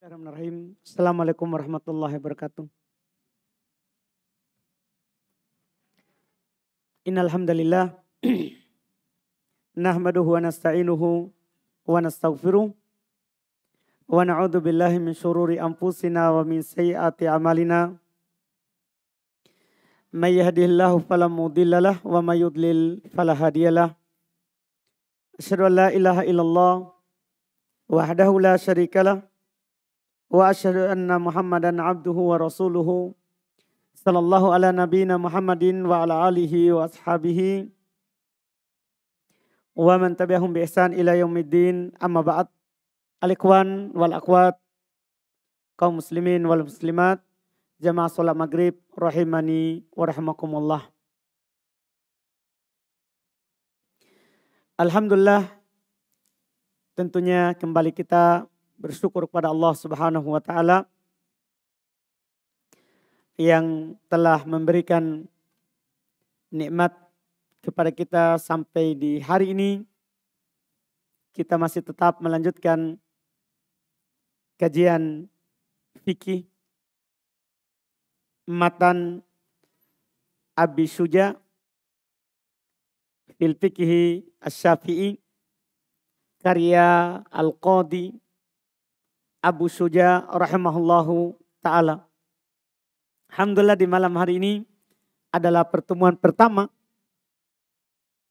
Bismillahirrahmanirrahim. Assalamualaikum warahmatullahi wabarakatuh. Innal hamdalillah nahmaduhu wa nasta'inuhu wa nastaghfiruh wa na'udzu billahi min syururi anfusina wa min sayyiati a'malina. May yahdihillahu fala mudhillalah wa may yudlil fala hadiyalah. Asyhadu an la ilaha illallah wahdahu la syarikalah wa asyhadu anna Muhammadan abduhu wa rasuluhu sallallahu ala nabiyina Muhammadin wa ala alihi wa ashabihi wa man tabi'ahum bi ihsan ila yaumiddin. Amma ba'd. Al-ikhwan wal akhwat, kaum muslimin wal muslimat, jamaah salat maghrib rahimani wa rahimakumullah. Alhamdulillah, tentunya kembali kita bersyukur kepada Allah Subhanahu wa taala yang telah memberikan nikmat kepada kita sampai di hari ini. Kita masih tetap melanjutkan kajian fikih matan Abi Syuja fil Fiqhi Asy-Syafi'i karya Al-Qadhi Abu Syuja rahimahullahu ta'ala. Alhamdulillah, di malam hari ini adalah pertemuan pertama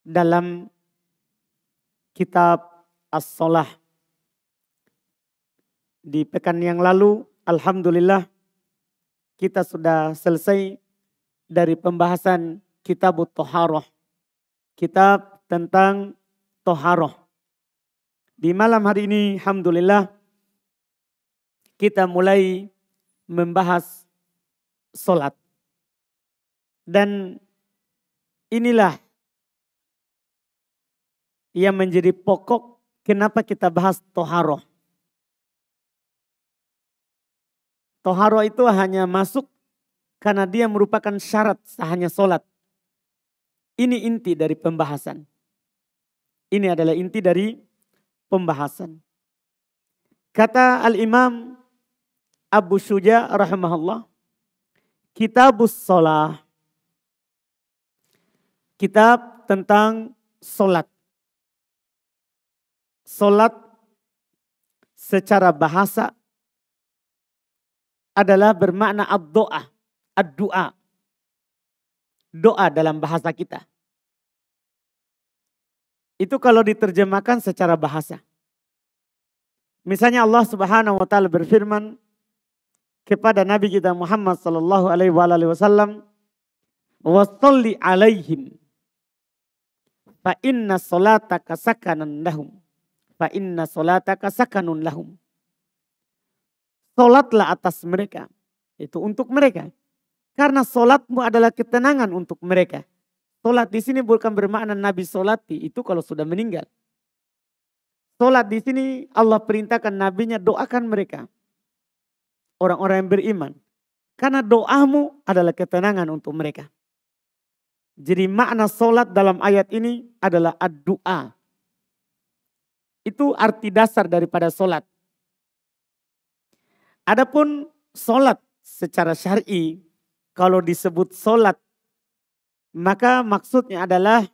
dalam kitab As-Shalah. Di pekan yang lalu, alhamdulillah, kita sudah selesai dari pembahasan kitab Thaharah, kitab tentang Thaharah. Di malam hari ini, alhamdulillah, kita mulai membahas solat. Dan inilah yang menjadi pokok kenapa kita bahas Thaharah. Thaharah itu hanya masuk karena dia merupakan syarat sahnya solat. Ini inti dari pembahasan. Ini adalah inti dari pembahasan. Kata Al-Imam Abu Syuja rahimahullah, Kitabus Shalah, kitab tentang solat. Solat secara bahasa adalah bermakna ad-doa, ad-doa. Doa dalam bahasa kita. Itu kalau diterjemahkan secara bahasa. Misalnya Allah Subhanahu wa taala berfirman kepada Nabi kita Muhammad sallallahu alaihi wasallam, "Wa sholli alaihim fa inna sholataka sakanan lahum." Fa inna sholataka sakanun lahum. Solatlah atas mereka. Itu untuk mereka. Karena solatmu adalah ketenangan untuk mereka. Solat di sini bukan bermakna Nabi solati, itu kalau sudah meninggal. Solat di sini Allah perintahkan nabinya doakan mereka. Orang-orang yang beriman. Karena doamu adalah ketenangan untuk mereka. Jadi makna solat dalam ayat ini adalah ad-du'a. Itu arti dasar daripada solat. Adapun solat secara syar'i, kalau disebut solat, maka maksudnya adalah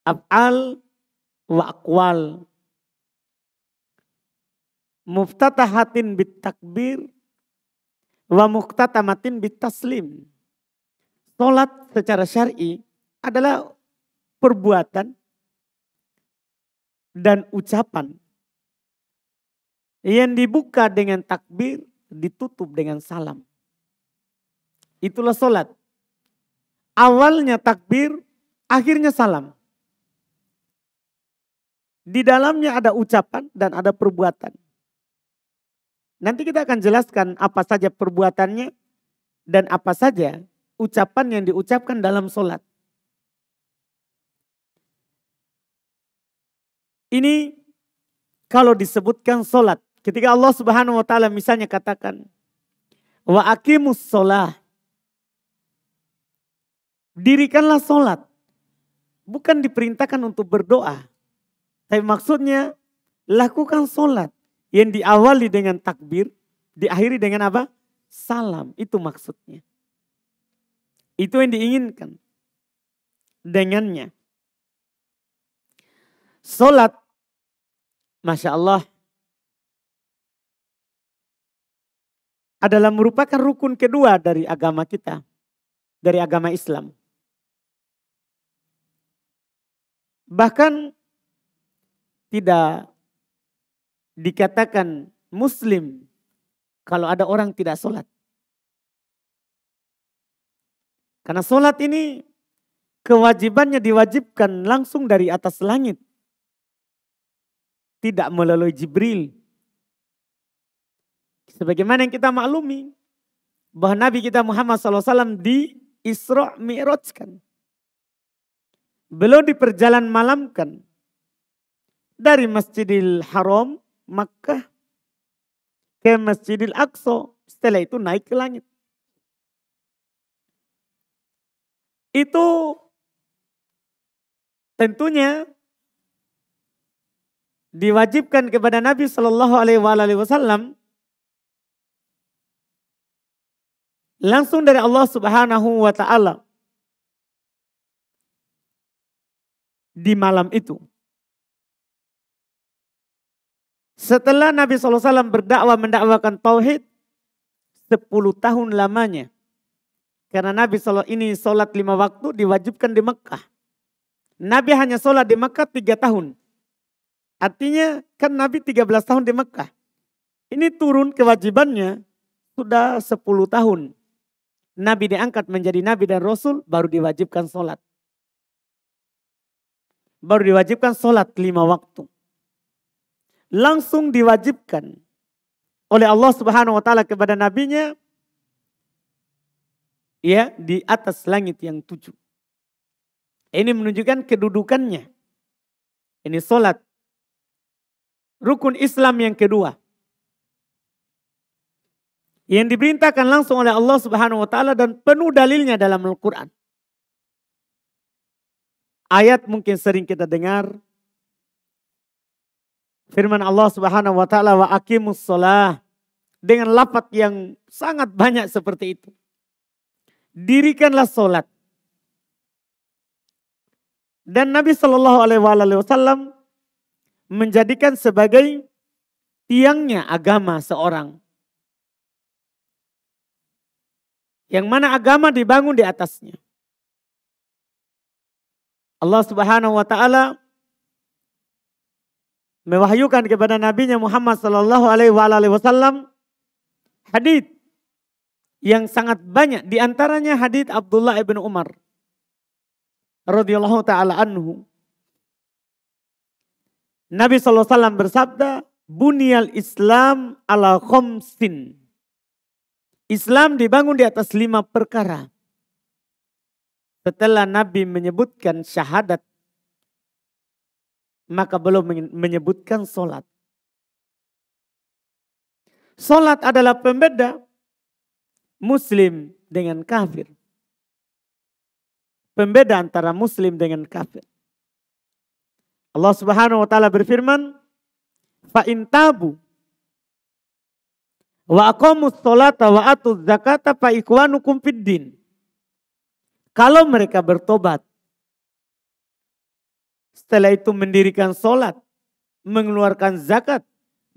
af'al wa aqwal. Muftatahatin bit takbir wa muqtatamatin bit taslim. Solat secara syar'i adalah perbuatan dan ucapan yang dibuka dengan takbir, ditutup dengan salam. Itulah solat. Awalnya takbir, akhirnya salam. Di dalamnya ada ucapan dan ada perbuatan. Nanti kita akan jelaskan apa saja perbuatannya dan apa saja ucapan yang diucapkan dalam solat. Ini kalau disebutkan solat. Ketika Allah Subhanahu wa taala misalnya katakan, wa aqimus sholah. Dirikanlah solat. Bukan diperintahkan untuk berdoa. Tapi maksudnya lakukan sholat. Yang diawali dengan takbir, diakhiri dengan apa? Salam, itu maksudnya. Itu yang diinginkan dengannya. Sholat, Masya Allah, adalah merupakan rukun kedua dari agama kita, dari agama Islam. Bahkan tidak dikatakan muslim kalau ada orang tidak sholat. Karena sholat ini kewajibannya diwajibkan langsung dari atas langit. Tidak melalui Jibril. Sebagaimana yang kita maklumi bahwa Nabi kita Muhammad SAW di Isra Mi'rajkan. Beliau diperjalan malamkan dari Masjidil Haram Makkah ke Masjidil Aqsa. Setelah itu naik ke langit. Itu tentunya diwajibkan kepada Nabi Shallallahu Alaihi Wasallam langsung dari Allah Subhanahu Wa Taala di malam itu. Setelah Nabi SAW berdakwah mendakwakan tauhid 10 tahun lamanya. Karena Nabi SAW ini sholat 5 waktu diwajibkan di Mekah. Nabi hanya sholat di Mekah 3 tahun. Artinya kan Nabi 13 tahun di Mekah. Ini turun kewajibannya sudah 10 tahun. Nabi diangkat menjadi Nabi dan Rasul baru diwajibkan sholat. Baru diwajibkan sholat 5 waktu. Langsung diwajibkan oleh Allah Subhanahu Wa Taala kepada nabinya, ya, di atas langit yang 7. Ini menunjukkan kedudukannya. Ini sholat. Rukun Islam yang kedua. Yang diperintahkan langsung oleh Allah Subhanahu Wa Taala dan penuh dalilnya dalam Al-Quran. Ayat mungkin sering kita dengar. Firman Allah Subhanahu Wa Taala, wa aqimus shalah. Dengan lafaz yang sangat banyak seperti itu. Dirikanlah sholat. Dan Nabi Shallallahu Alaihi Wasallam menjadikan sebagai tiangnya agama seorang. Yang mana agama dibangun di atasnya. Allah Subhanahu Wa Taala mewahyukan kepada Nabi Muhammad Sallallahu Alaihi Wasallam hadits yang sangat banyak. Di antaranya hadits Abdullah ibn Umar radhiyallahu taala anhu. Nabi Sallallahu Alaihi Wasallam bersabda, "Bunyal Islam ala khamsin." Islam dibangun di atas 5 perkara. Setelah Nabi menyebutkan syahadat, maka belum menyebutkan sholat. Sholat adalah pembeda Muslim dengan kafir. Pembeda antara Muslim dengan kafir. Allah Subhanahu Wa Taala berfirman, fa in tabu wa aqamus sholata wa atuz zakata fa ikwanukum fid din. Kalau mereka bertobat, setelah itu mendirikan sholat, mengeluarkan zakat,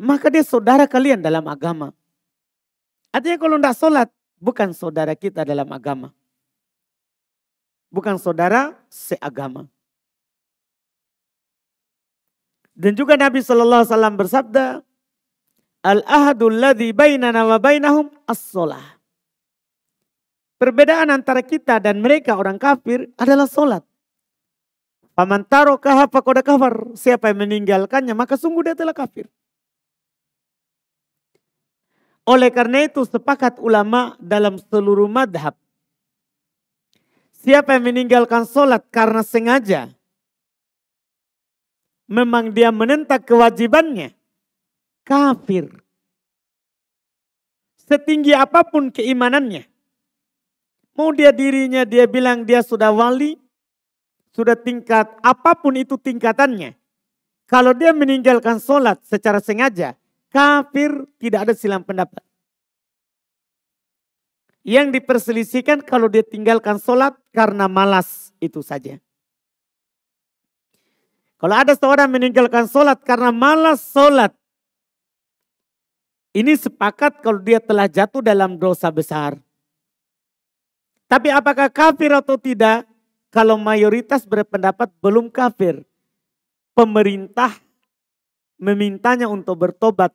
maka dia saudara kalian dalam agama. Artinya kalau tidak sholat, bukan saudara kita dalam agama. Bukan saudara seagama. Dan juga Nabi SAW bersabda, al-ahadul ladzi bainana wa bainahum as-sholah. Perbedaan antara kita dan mereka orang kafir adalah sholat. Faman tarokaha faqad kafar. Siapa yang meninggalkannya maka sungguh dia telah kafir. Oleh karena itu sepakat ulama dalam seluruh madhab. Siapa yang meninggalkan sholat karena sengaja. Memang dia menentang kewajibannya. Kafir. Setinggi apapun keimanannya. Mau dia dirinya dia bilang dia sudah wali. Sudah tingkat apapun itu tingkatannya. Kalau dia meninggalkan sholat secara sengaja, kafir, tidak ada silang pendapat. Yang diperselisihkan kalau dia tinggalkan sholat karena malas, itu saja. Kalau ada seorang meninggalkan sholat karena malas sholat, ini sepakat kalau dia telah jatuh dalam dosa besar. Tapi apakah kafir atau tidak? Kalau mayoritas berpendapat belum kafir. Pemerintah memintanya untuk bertobat.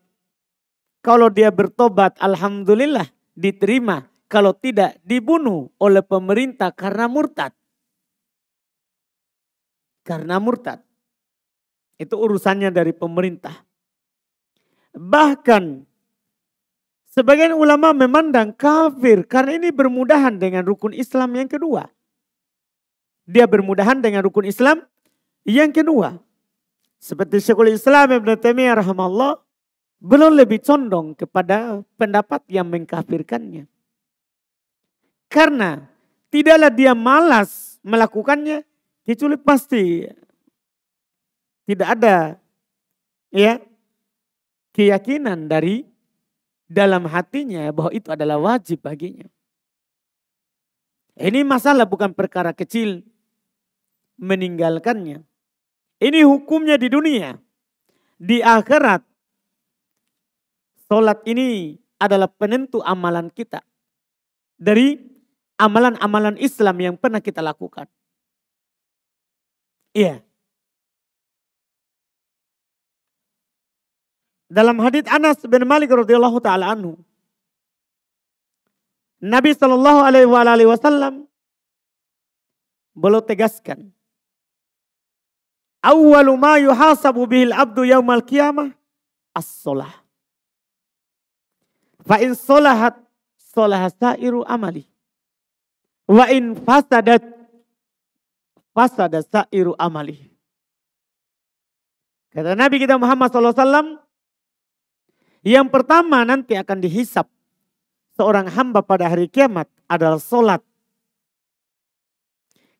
Kalau dia bertobat, alhamdulillah diterima. Kalau tidak, dibunuh oleh pemerintah karena murtad. Karena murtad. Itu urusannya dari pemerintah. Bahkan sebagian ulama memandang kafir karena ini bermudahan dengan rukun Islam yang kedua. Dia bermudahan dengan rukun Islam yang kedua. Seperti Syekhul Islam Ibn Taimiyah rahimahullah, belum lebih condong kepada pendapat yang mengkafirkannya. Karena tidaklah dia malas melakukannya, kecuali pasti tidak ada keyakinan dari dalam hatinya bahwa itu adalah wajib baginya. Ini masalah bukan perkara kecil meninggalkannya. Ini hukumnya di dunia. Di akhirat, sholat ini adalah penentu amalan kita. Dari amalan-amalan Islam yang pernah kita lakukan. Iya. Dalam hadits Anas bin Malik radhiyallahu taala anhu, Nabi sallallahu alaihi wasallam beliau tegaskan, awwalu ma yuhasabu bihil abdu yaumal qiyamah as-shalah. Fa in sholahat sholaha sa'iru amali. Wa in fasadat fasada sa'iru amali. Kata Nabi kita Muhammad SAW, yang pertama nanti akan dihisap seorang hamba pada hari kiamat adalah sholat.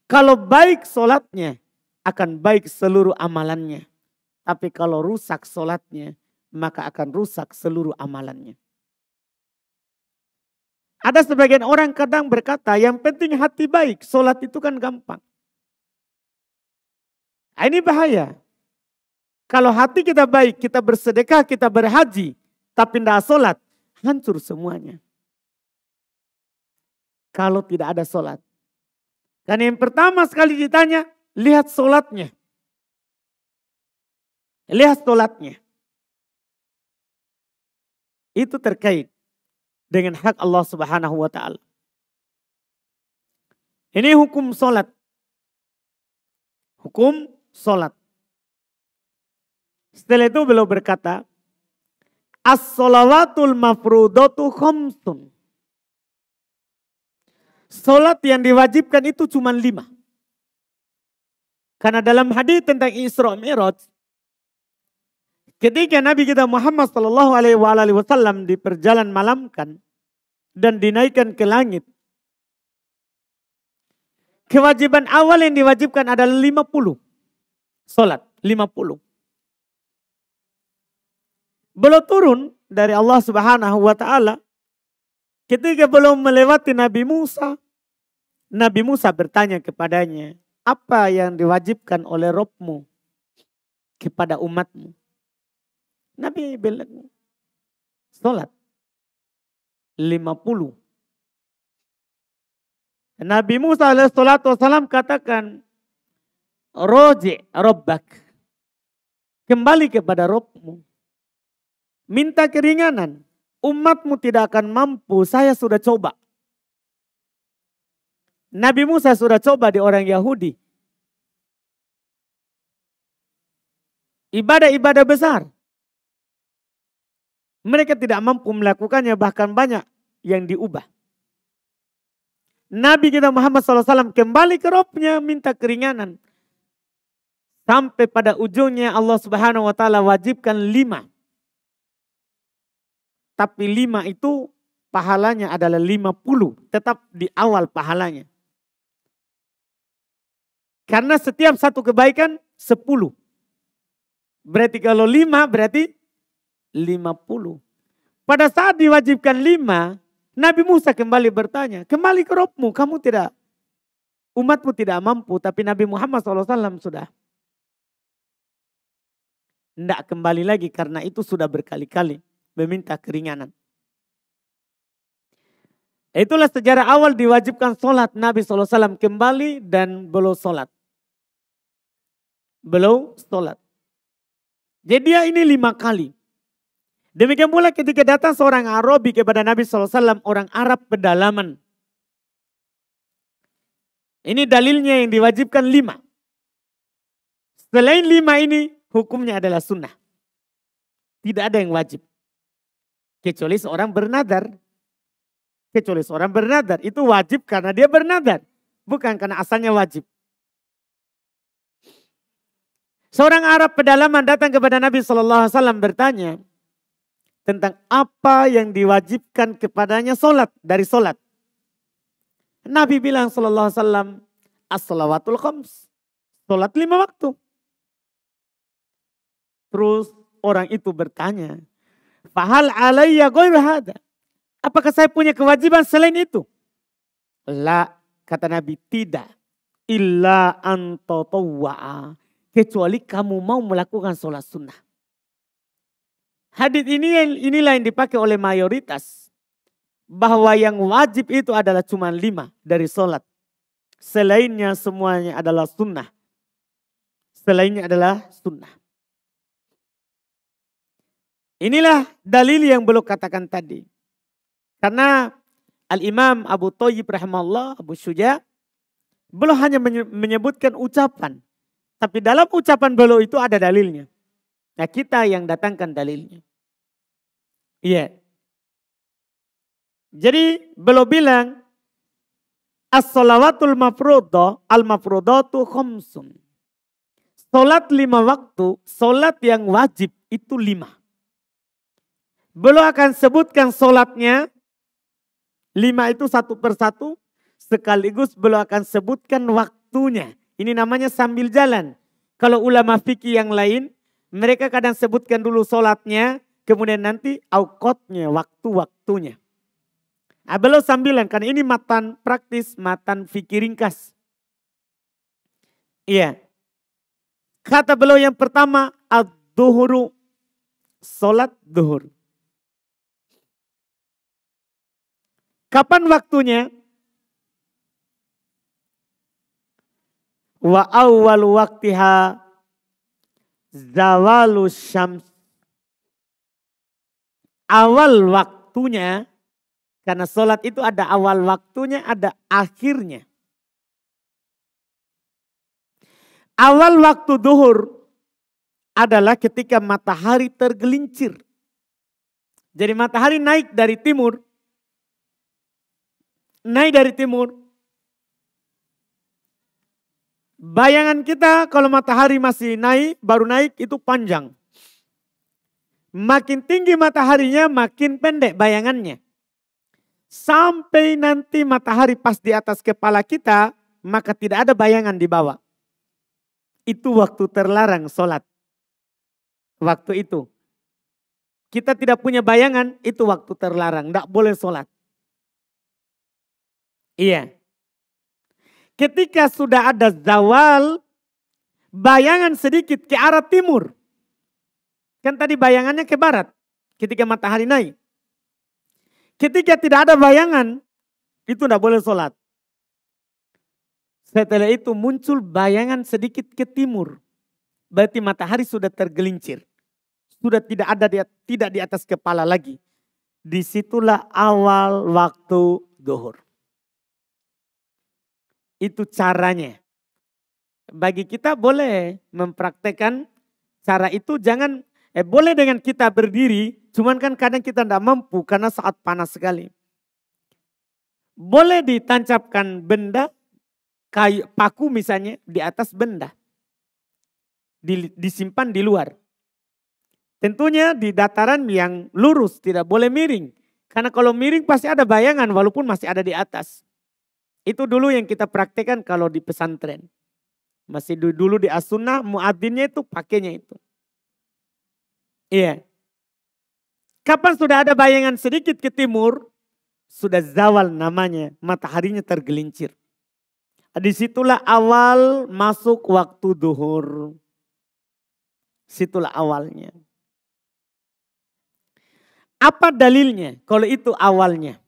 Kalau baik sholatnya, akan baik seluruh amalannya. Tapi kalau rusak sholatnya, maka akan rusak seluruh amalannya. Ada sebagian orang kadang berkata, yang penting hati baik, sholat itu kan gampang. Ini bahaya. Kalau hati kita baik, kita bersedekah, kita berhaji, tapi tidak sholat, hancur semuanya. Kalau tidak ada sholat. Karena yang pertama sekali ditanya, lihat sholatnya. Lihat sholatnya. Itu terkait dengan hak Allah Subhanahu wa ta'ala. Ini hukum sholat. Hukum sholat. Setelah itu beliau berkata, as-sholawatul mafrudatu khamsun. Sholat yang diwajibkan itu cuma 5. Karena dalam hadis tentang Isra Mi'raj, ketika Nabi kita Muhammad sallallahu alaihi wasallam diperjalan malamkan dan dinaikkan ke langit, kewajiban awal yang diwajibkan adalah 50. Salat 50. Beliau turun dari Allah Subhanahu wa taala, ketika belum melewati Nabi Musa bertanya kepadanya, apa yang diwajibkan oleh Rabbmu kepada umatmu? Nabi bilang, sholat 50. Nabi Musa alaihissalam katakan, roji rabbak, kembali kepada Rabbmu, minta keringanan, umatmu tidak akan mampu, saya sudah coba. Nabi Musa sudah coba di orang Yahudi. Ibadah-ibadah besar. Mereka tidak mampu melakukannya, bahkan banyak yang diubah. Nabi kita Muhammad SAW kembali ke Rabbnya minta keringanan. Sampai pada ujungnya Allah Subhanahu wa ta'ala wajibkan 5. Tapi 5 itu pahalanya adalah 50. Tetap di awal pahalanya. Karena setiap satu kebaikan 10. Berarti kalau 5 berarti 50. Pada saat diwajibkan 5, Nabi Musa kembali bertanya, kembali ke Robmu, umatmu tidak mampu, tapi Nabi Muhammad SAW sudah. Tidak kembali lagi karena itu sudah berkali-kali meminta keringanan. Itulah sejarah awal diwajibkan sholat. Nabi SAW kembali dan belum sholat. Belum sholat. Jadi dia ini 5 kali. Demikian pula ketika datang seorang Arabi kepada Nabi SAW, orang Arab pedalaman. Ini dalilnya yang diwajibkan 5. Selain 5 ini, hukumnya adalah sunnah. Tidak ada yang wajib. Kecuali seorang bernadar. Kecuali seorang bernadar. Itu wajib karena dia bernadar. Bukan karena asalnya wajib. Seorang Arab pedalaman datang kepada Nabi SAW bertanya tentang apa yang diwajibkan kepadanya dari solat. Nabi bilang SAW, as-salawatul khams. Solat 5 waktu. Terus orang itu bertanya, fahal alayya ghairu hada? Apakah saya punya kewajiban selain itu? La, kata Nabi, tidak. Illa antatawwa'a. Kecuali kamu mau melakukan sholat sunnah. Hadits inilah yang dipakai oleh mayoritas. Bahwa yang wajib itu adalah cuma 5 dari sholat. Selainnya semuanya adalah sunnah. Selainnya adalah sunnah. Inilah dalil yang belum katakan tadi. Karena Al-Imam Abu Thayyib rahimahullah, Abu Syuja, belum hanya menyebutkan ucapan. Tapi dalam ucapan beliau itu ada dalilnya. Nah kita yang datangkan dalilnya. Iya. Jadi beliau bilang, as-salawatul mafruḍah, al-mafruḍatu khamsun. Salat 5 waktu, salat yang wajib itu 5. Beliau akan sebutkan salatnya. 5 itu satu persatu, sekaligus beliau akan sebutkan waktunya. Ini namanya sambil jalan. Kalau ulama fikih yang lain, mereka kadang sebutkan dulu sholatnya, kemudian nanti awqatnya, waktu-waktunya. Nah, beliau sambilan, karena ini matan praktis, matan fikih ringkas. Iya. Kata beliau yang pertama, ad-duhuru, sholat duhur. Kapan waktunya? Wa awwal waqtiha zawalu syams. Awal waktunya, karena sholat itu ada awal waktunya, ada akhirnya. Awal waktu duhur adalah ketika matahari tergelincir. Jadi matahari naik dari timur. Bayangan kita kalau matahari masih naik, baru naik itu panjang. Makin tinggi mataharinya makin pendek bayangannya. Sampai nanti matahari pas di atas kepala kita, maka tidak ada bayangan di bawah. Itu waktu terlarang sholat. Waktu itu. Kita tidak punya bayangan, itu waktu terlarang. Tidak boleh sholat. Iya. Ketika sudah ada zawal, bayangan sedikit ke arah timur. Kan tadi bayangannya ke barat ketika matahari naik. Ketika tidak ada bayangan, itu tidak boleh sholat. Setelah itu muncul bayangan sedikit ke timur. Berarti matahari sudah tergelincir. Sudah tidak di atas kepala lagi. Disitulah awal waktu zuhur. Itu caranya. Bagi kita boleh mempraktekkan cara itu, jangan boleh dengan kita berdiri, cuman kan kadang kita tidak mampu karena saat panas sekali. Boleh ditancapkan benda, kayu paku misalnya di atas benda. Disimpan di luar. Tentunya di dataran yang lurus, tidak boleh miring. Karena kalau miring pasti ada bayangan walaupun masih ada di atas. Itu dulu yang kita praktekkan kalau di pesantren. Masih dulu di as-sunnah, muadzinnya itu pakainya itu. Iya. Kapan sudah ada bayangan sedikit ke timur, sudah zawal namanya, mataharinya tergelincir. Disitulah awal masuk waktu duhur. Situlah awalnya. Apa dalilnya kalau itu awalnya?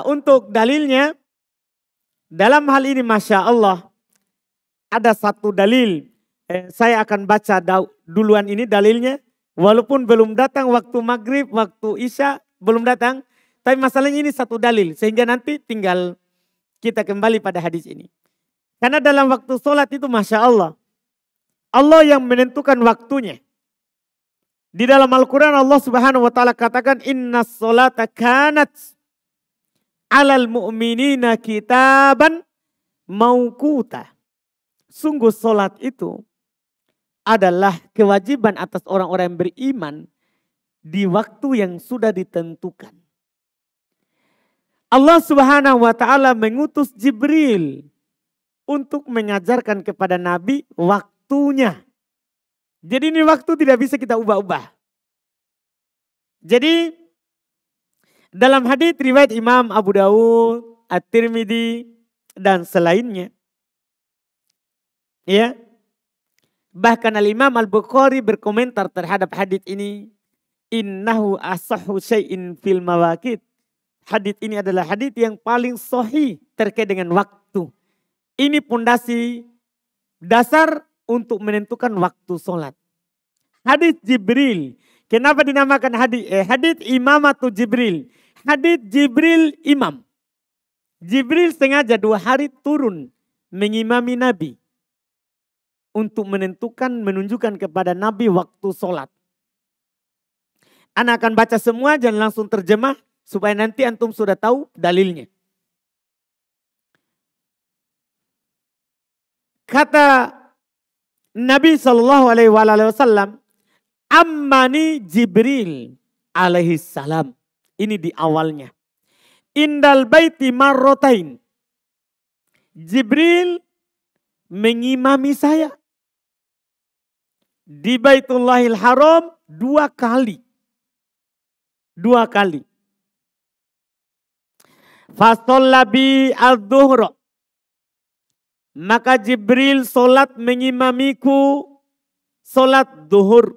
Untuk dalilnya, dalam hal ini Masya Allah, ada satu dalil. Saya akan baca duluan ini dalilnya. Walaupun belum datang waktu maghrib, waktu isya, belum datang. Tapi masalahnya ini satu dalil. Sehingga nanti tinggal kita kembali pada hadis ini. Karena dalam waktu sholat itu Masya Allah. Allah yang menentukan waktunya. Di dalam Al-Quran Allah Subhanahu wa ta'ala katakan, inna sholata kanat alal mu'minina kitaban mauquta. Sungguh sholat itu adalah kewajiban atas orang-orang yang beriman di waktu yang sudah ditentukan. Allah Subhanahu wa ta'ala mengutus Jibril untuk mengajarkan kepada Nabi waktunya. Jadi ini waktu tidak bisa kita ubah-ubah. Jadi dalam hadits riwayat Imam Abu Dawud, At-Tirmidzi dan selainnya. Ya. Bahkan Al-Imam Al-Bukhari berkomentar terhadap hadits ini. Innahu asahhu syai'in fil mawaqit. Hadits ini adalah hadits yang paling sahih terkait dengan waktu. Ini pondasi dasar untuk menentukan waktu sholat. Hadits Jibril. Kenapa dinamakan hadits imamatu Jibril? Hadits Jibril imam. Jibril sengaja 2 hari turun mengimami Nabi. Untuk menunjukkan kepada Nabi waktu sholat. Anak akan baca semua, jangan langsung terjemah. Supaya nanti antum sudah tahu dalilnya. Kata Nabi SAW, Ammani Jibril alaihi salam. Ini di awalnya. Indal baiti marrotain. Jibril mengimami saya. Di Baitullahil Haram 2 kali. 2 kali. Fasollabi al-duhra. Maka Jibril solat mengimamiku solat duhur.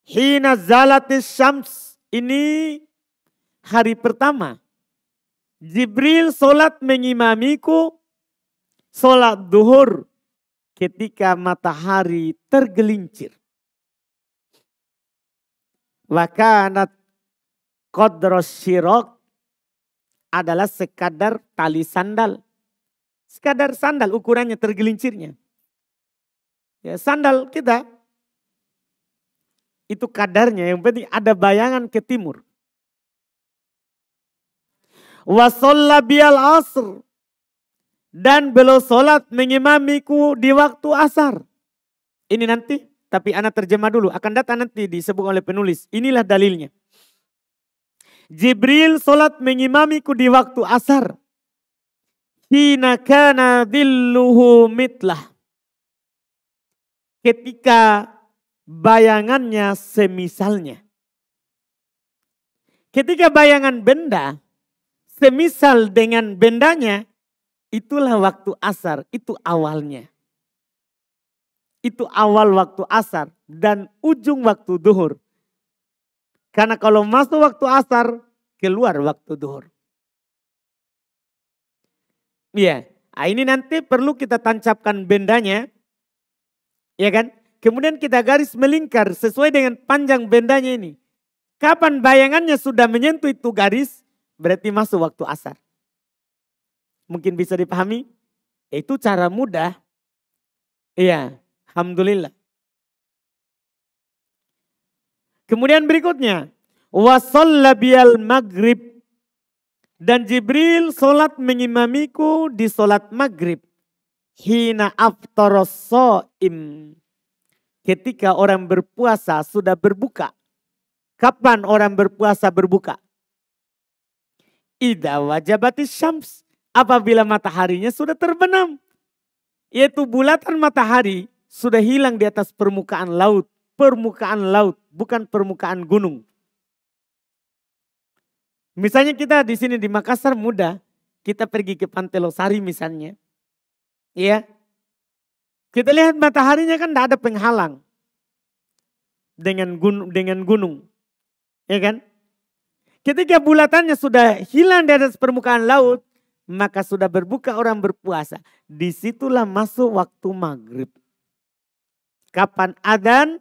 Hina zalatis syams. Ini hari pertama. Jibril solat mengimamiku solat duhur. Ketika matahari tergelincir. Wa kanat qadras syiraq. Adalah sekadar tali sandal. Sekadar sandal ukurannya tergelincirnya. Ya, sandal kita itu kadarnya, yang penting ada bayangan ke timur. Wa shalla biyal asr. Dan beliau sholat mengimamiku di waktu asar. Ini nanti, tapi anak terjemah dulu. Akan datang nanti disebut oleh penulis. Inilah dalilnya. Jibril solat mengimamiku di waktu asar. Hina kana dhilluhu mitlah. Ketika bayangannya semisalnya. Ketika bayangan benda semisal dengan bendanya, itulah waktu asar, itu awalnya. Itu awal waktu asar dan ujung waktu duhur. Karena kalau masuk waktu asar, keluar waktu duhur. Iya, ini nanti perlu kita tancapkan bendanya. Ya kan? Kemudian kita garis melingkar sesuai dengan panjang bendanya ini. Kapan bayangannya sudah menyentuh itu garis, berarti masuk waktu asar. Mungkin bisa dipahami? Itu cara mudah. Iya, alhamdulillah. Kemudian berikutnya, wa shalla biyal maghrib. Dan Jibril solat mengimamiku di solat maghrib. Hina aftaras shaim. Ketika orang berpuasa sudah berbuka. Kapan orang berpuasa berbuka? Idza wajabatis syams. Apabila mataharinya sudah terbenam. Yaitu bulatan matahari sudah hilang di atas permukaan laut. permukaan laut, bukan permukaan gunung. Misalnya kita di sini di Makassar mudah, kita pergi ke Pantai Losari misalnya. Ya. Kita lihat mataharinya kan tidak ada penghalang dengan gunung. Ya kan? Ketika bulatannya sudah hilang di atas permukaan laut, maka sudah berbuka orang berpuasa. Disitulah masuk waktu maghrib. Kapan adzan?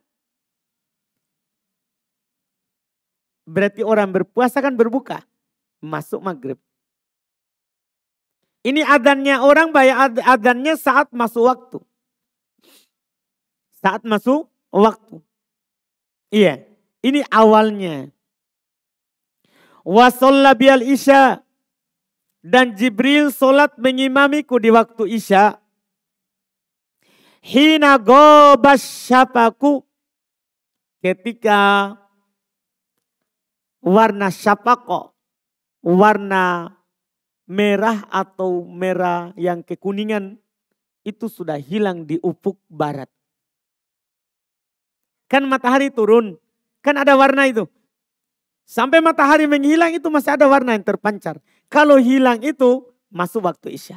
Berarti orang berpuasa kan berbuka. Masuk maghrib. Ini adzannya orang bayar adzannya saat masuk waktu. Saat masuk waktu. Iya. Ini awalnya. Wa shalla biyal isya. Dan Jibril solat mengimamiku di waktu isya. Hina gobas syafaku. Ketika warna syafaqo. Warna merah atau merah yang kekuningan. Itu sudah hilang di ufuk barat. Kan matahari turun. Kan ada warna itu. Sampai matahari menghilang itu masih ada warna yang terpancar. Kalau hilang itu masuk waktu isya.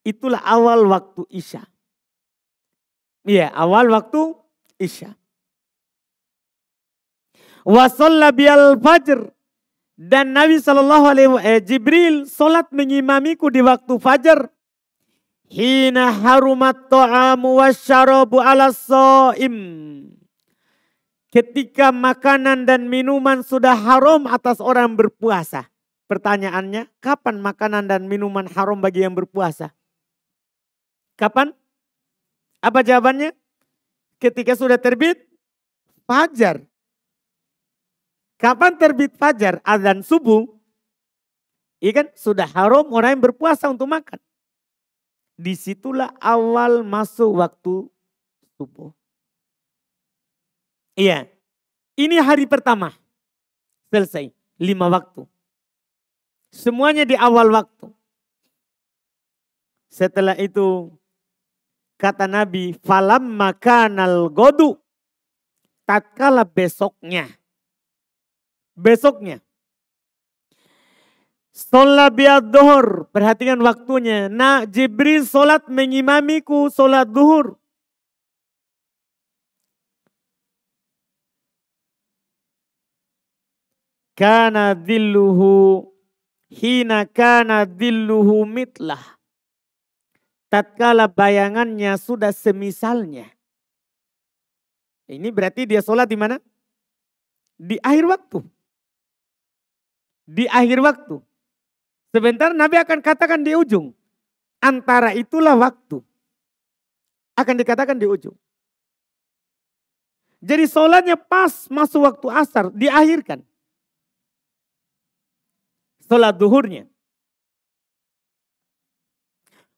Itulah awal waktu isya. Iya, awal waktu isya. Wa shalla biyal fajr. Dan Nabi Jibril solat mengimamiku di waktu fajar. Hina harumat ta'amu wasyarabu ala shaim. Ketika makanan dan minuman sudah haram atas orang berpuasa. Pertanyaannya, kapan makanan dan minuman haram bagi yang berpuasa? Kapan? Apa jawabannya? Ketika sudah terbit fajar. Kapan terbit fajar? Azan subuh. Iya kan? Sudah haram orang yang berpuasa untuk makan. Disitulah awal masuk waktu subuh. Iya. Ini hari pertama. Selesai. 5 waktu. Semuanya di awal waktu. Setelah itu kata Nabi, falam makanal godu. Tatkala besoknya. Besoknya. Sholat biad duhur. Perhatikan waktunya. Nah, Jibril sholat mengimamiku sholat duhur. Kana dhilluhu hina kana dhilluhu mitlah. Tatkala bayangannya sudah semisalnya. Ini berarti dia sholat di mana? Di akhir waktu. Di akhir waktu. Sebentar Nabi akan katakan di ujung. Antara itulah waktu. Akan dikatakan di ujung. Jadi sholatnya pas masuk waktu asar. Diakhirkan. Sholat duhurnya.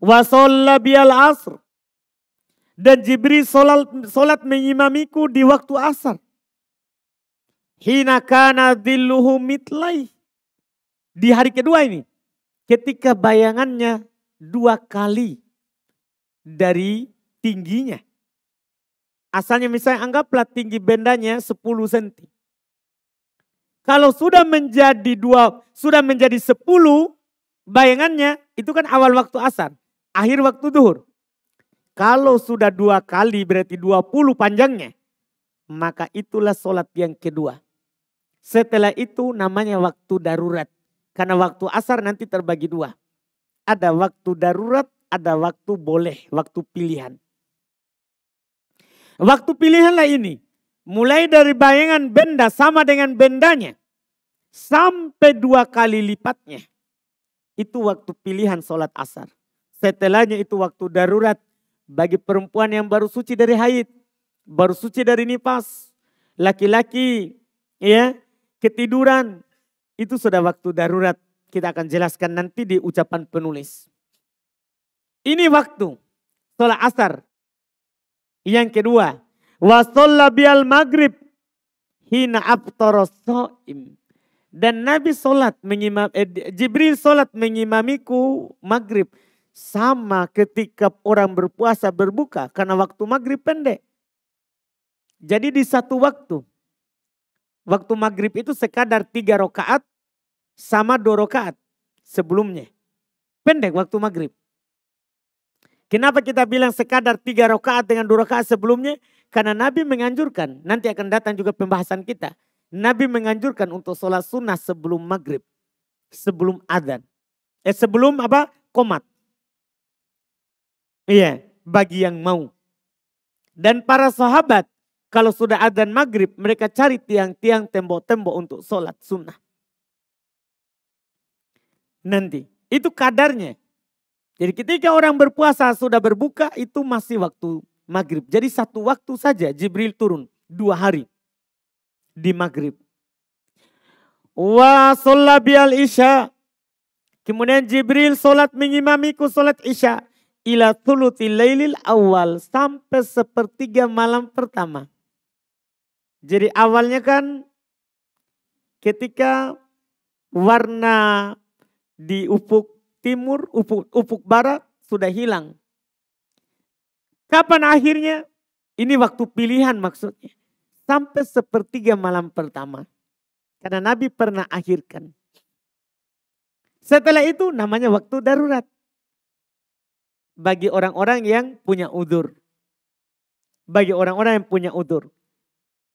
Wa sholla biyal asr. Dan Jibril sholat mengimamiku di waktu asar. Hina kana dhilluhu mitlai. Di hari kedua ini. Ketika bayangannya 2 kali dari tingginya. Asalnya misalnya anggaplah tinggi bendanya 10 cm. Kalau sudah menjadi 10 bayangannya itu kan awal waktu asar. Akhir waktu duhur. Kalau sudah 2 kali berarti 20 panjangnya. Maka itulah sholat yang kedua. Setelah itu namanya waktu darurat. Karena waktu asar nanti terbagi 2. Ada waktu darurat, ada waktu boleh, waktu pilihan. Waktu pilihanlah ini. Mulai dari bayangan benda sama dengan bendanya. Sampai 2 kali lipatnya. Itu waktu pilihan sholat asar. Setelahnya itu waktu darurat. Bagi perempuan yang baru suci dari haid. Baru suci dari nifas. Laki-laki ya ketiduran. Itu sudah waktu darurat. Kita akan jelaskan nanti di ucapan penulis. Ini waktu sholat asar. Yang kedua. Wa sholla biyal maghrib. Hina abtaros so'im. Dan Nabi Jibril sholat mengimamiku maghrib. Sama ketika orang berpuasa berbuka. Karena waktu maghrib pendek. Jadi di satu waktu maghrib itu sekadar 3 rakaat sama 2 rakaat sebelumnya. Pendek waktu maghrib. Kenapa kita bilang sekadar 3 rakaat dengan 2 rakaat sebelumnya? Karena Nabi menganjurkan, nanti akan datang juga pembahasan kita. Nabi menganjurkan untuk sholat sunnah sebelum maghrib. Sebelum adzan. Sebelum apa? Qomat. Iya, bagi yang mau. Dan para sahabat, kalau sudah adzan maghrib, mereka cari tiang-tiang tembok-tembok untuk sholat sunnah. Nanti, itu kadarnya. Jadi ketika orang berpuasa sudah berbuka, itu masih waktu maghrib. Jadi satu waktu saja Jibril turun, 2 hari di maghrib. Wa sholla bial isya. Kemudian Jibril sholat mengimamiku sholat isya. Ila thuluthil lailil awal, sampai 1/3 malam pertama. Jadi awalnya kan ketika warna di ufuk timur, ufuk barat sudah hilang. Kapan akhirnya? Ini waktu pilihan maksudnya. Sampai 1/3 malam pertama. Karena Nabi pernah akhirkan. Setelah itu namanya waktu darurat. Bagi orang-orang yang punya udzur. Bagi orang-orang yang punya udzur.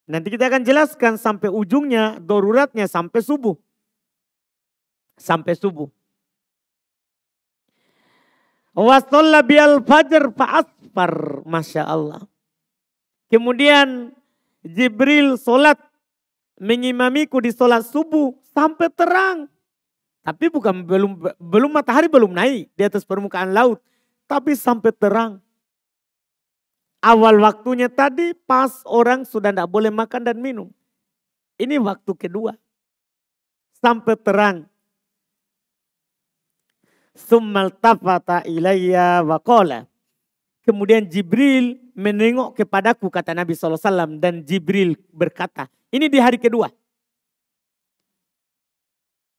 Nanti kita akan jelaskan sampai ujungnya, daruratnya sampai subuh. Sampai subuh. Wa shalla bial fajr fa'asfar. Masya Allah. Kemudian Jibril sholat mengimamiku di sholat subuh sampai terang. Tapi bukan belum matahari belum naik di atas permukaan laut. Tapi sampai terang. Awal waktunya tadi pas orang sudah tidak boleh makan dan minum. Ini waktu kedua. Sampai terang. Summal tafata ilayya wa qala. Kemudian Jibril menengok kepadaku, kata Nabi SAW. Dan Jibril berkata, ini di hari kedua.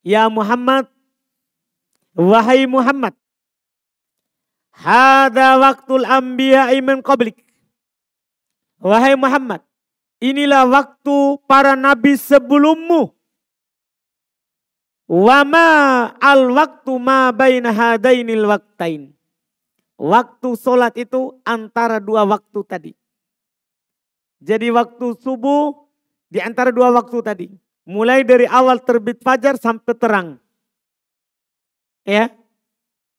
Ya Muhammad, wahai Muhammad. Hada waktul anbiya'i min qablik. Wahai Muhammad, inilah waktu para nabi sebelummu. Wama al waktu ma baina hadainil waktain. Waktu sholat itu antara 2 waktu tadi. Jadi waktu subuh di antara 2 waktu tadi. Mulai dari awal terbit fajar sampai terang. Ya.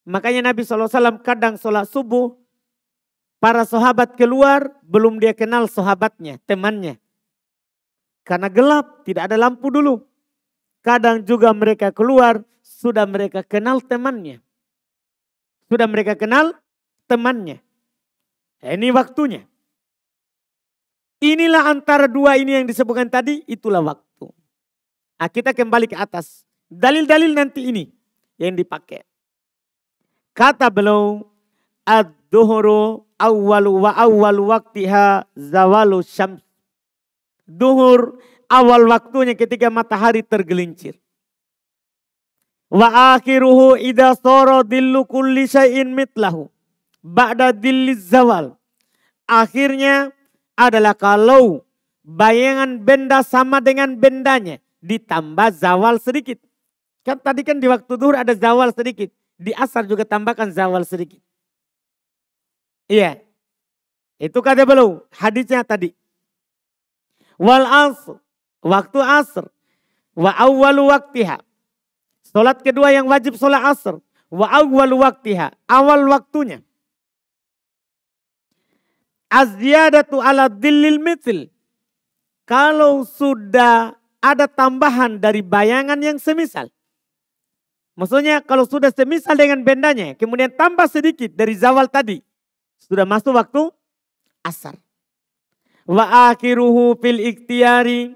Makanya Nabi SAW kadang sholat subuh. Para sahabat keluar belum dia kenal sahabatnya, temannya. Karena gelap, tidak ada lampu dulu. Kadang juga mereka keluar, sudah mereka kenal temannya. Sudah mereka kenal temannya. Ini waktunya. Inilah antara 2 ini yang disebutkan tadi, itulah waktu. Nah, kita kembali ke atas. Dalil-dalil nanti ini yang dipakai. Kata beliau, ad-duhru awwalu wa awwalu waqtiha zawalu syams. Duhur awal waktunya ketika matahari tergelincir. Wa akhiruhu idza sara dillu kulli syai'in mitlahu ba'da dilliz zawal. Akhirnya adalah kalau bayangan benda sama dengan bendanya ditambah zawal sedikit. Kan tadi kan di waktu duhur ada zawal sedikit. Di asar juga tambahkan zawal sedikit. Iya. Itu kata beliau. Hadisnya tadi. Wal asr. Waktu asr. Wa awwalu waqtiha. Salat kedua yang wajib salat asr. Wa awwalu waqtiha. Awal waktunya. Az-ziyadatu ala dhillil mithl. Kalau sudah ada tambahan dari bayangan yang semisal. Maksudnya kalau sudah semisal dengan bendanya. Kemudian tambah sedikit dari zawal tadi. Sudah masuk waktu asar. Wa akhiruhu fil ikhtiyari.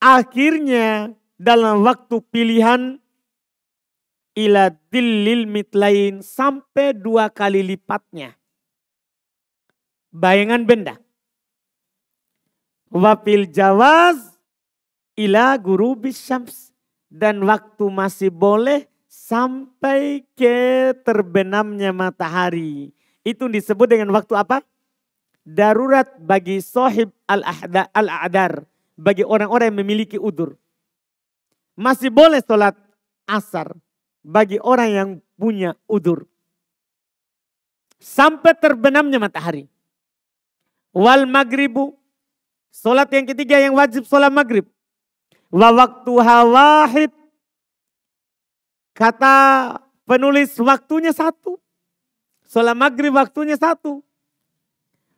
Akhirnya dalam waktu pilihan. Ila dillil mitlain. Sampai 2 kali lipatnya. Bayangan benda. Wa fil jawaz. Ila gurubis syams. Dan waktu masih boleh. Sampai ke terbenamnya matahari. Itu disebut dengan waktu apa? darurat bagi sahib al-a'dar, bagi orang-orang yang memiliki udur. Masih boleh sholat asar bagi orang yang punya udur. Sampai terbenamnya matahari. Wal maghribu, sholat yang ketiga yang wajib sholat maghrib. Wa waktuha wahid, kata penulis waktunya satu. Sholat maghrib waktunya satu.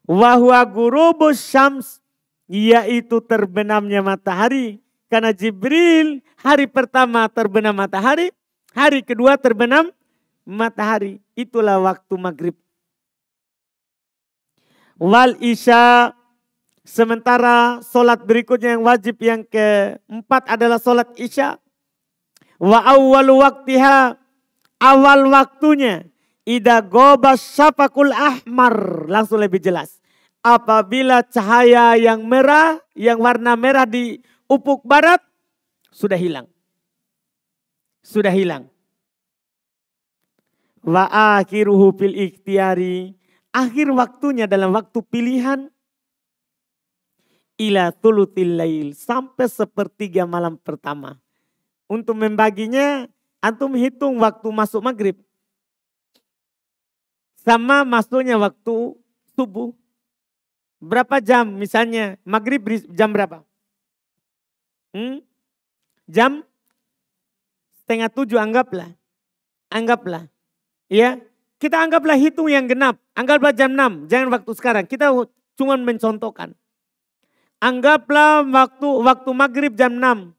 Wa huwa ghurubus syams, yaitu terbenamnya matahari. Karena Jibril hari pertama terbenam matahari, hari kedua terbenam matahari. Itulah waktu maghrib. Wal isya, sementara sholat berikutnya yang wajib yang keempat adalah sholat isya. Wa awwalu waktiha, awal waktunya. Ida gobas syafaqul ahmar, langsung lebih jelas. Apabila cahaya yang merah, yang warna merah di ufuk barat, sudah hilang. Sudah hilang. Wa akhiruhu fil ikhtiari, akhir waktunya dalam waktu pilihan. Ila thuluthil lail, sampai sepertiga malam pertama. Untuk membaginya, antum hitung waktu masuk maghrib. Sama masuknya waktu subuh. Berapa jam misalnya maghrib jam berapa? Jam 6:30 anggaplah. Anggaplah. Ya, kita anggaplah hitung yang genap. Anggaplah jam 6, jangan waktu sekarang. Kita cuma mencontohkan. Anggaplah waktu maghrib jam 6.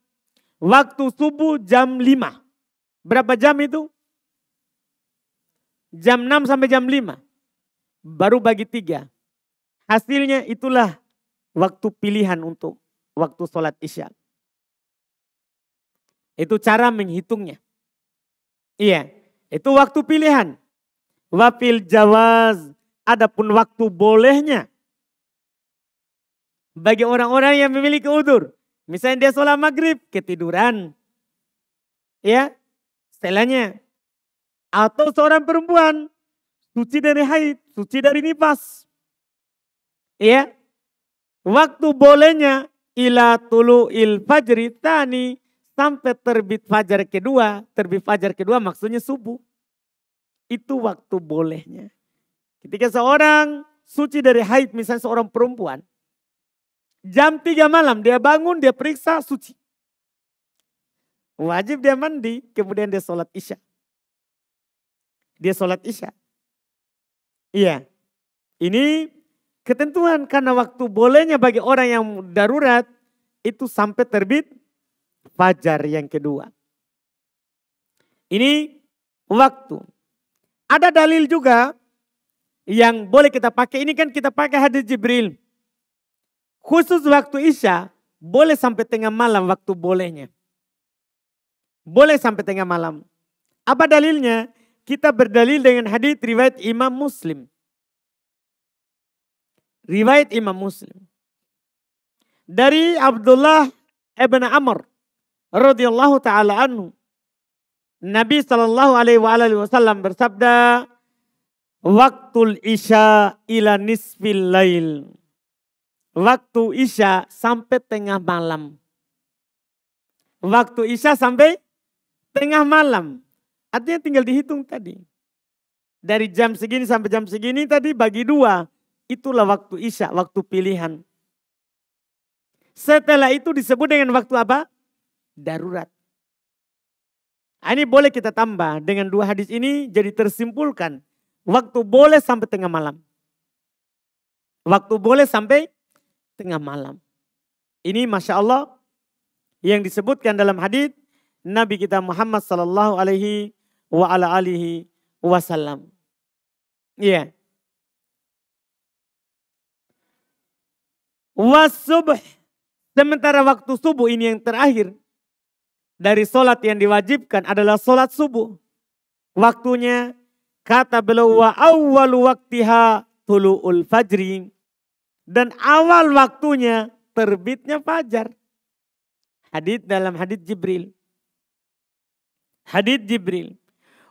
Waktu subuh jam 5. Berapa jam itu? Jam 6 sampai jam 5. Baru bagi 3. Hasilnya itulah waktu pilihan untuk waktu sholat isya. Itu cara menghitungnya. Iya, itu waktu pilihan. Wafil jawaz, adapun waktu bolehnya. Bagi orang-orang yang memiliki udzur. Misalnya dia sholat maghrib, ketiduran. Ya, setelahnya. Atau seorang perempuan, suci dari haid, suci dari nifas. Ya, waktu bolehnya ila tulu'il fajri tani, sampai terbit fajar kedua. Terbit fajar kedua maksudnya subuh. Itu waktu bolehnya. Ketika seorang suci dari haid, misalnya seorang perempuan. Jam 3 malam dia bangun, dia periksa suci. Wajib dia mandi, kemudian dia sholat isya. Dia sholat isya. Iya. Ini ketentuan karena waktu bolehnya bagi orang yang darurat itu sampai terbit fajar yang kedua. Ini waktu. Ada dalil juga yang boleh kita pakai. Ini kan kita pakai hadis Jibril. Khusus waktu isya boleh sampai tengah malam waktu bolehnya. Boleh sampai tengah malam. Apa dalilnya? Kita berdalil dengan hadis riwayat Imam Muslim. Riwayat Imam Muslim. Dari Abdullah ibn Amr radhiyallahu taala anhu. Nabi sallallahu alaihi wasallam bersabda, "Waktul isya ila nisfil lail." Waktu isya sampai tengah malam. Waktu isya sampai tengah malam. Artinya tinggal dihitung tadi. Dari jam segini sampai jam segini tadi bagi 2. Itulah waktu isya, waktu pilihan. Setelah itu disebut dengan waktu apa? Darurat. Ini boleh kita tambah dengan 2 hadis ini jadi tersimpulkan. Waktu boleh sampai tengah malam. Waktu boleh sampai tengah malam. Ini Masya Allah yang disebutkan dalam hadis Nabi kita Muhammad sallallahu alaihi wa ala alihi wasallam. Iya. Wasubuh. Sementara waktu subuh ini yang terakhir. Dari solat yang diwajibkan adalah solat subuh. Waktunya kata beliau wa awwalu waktiha tulu'ul fajri. Dan awal waktunya terbitnya fajar. Hadits dalam hadits Jibril. Hadits Jibril.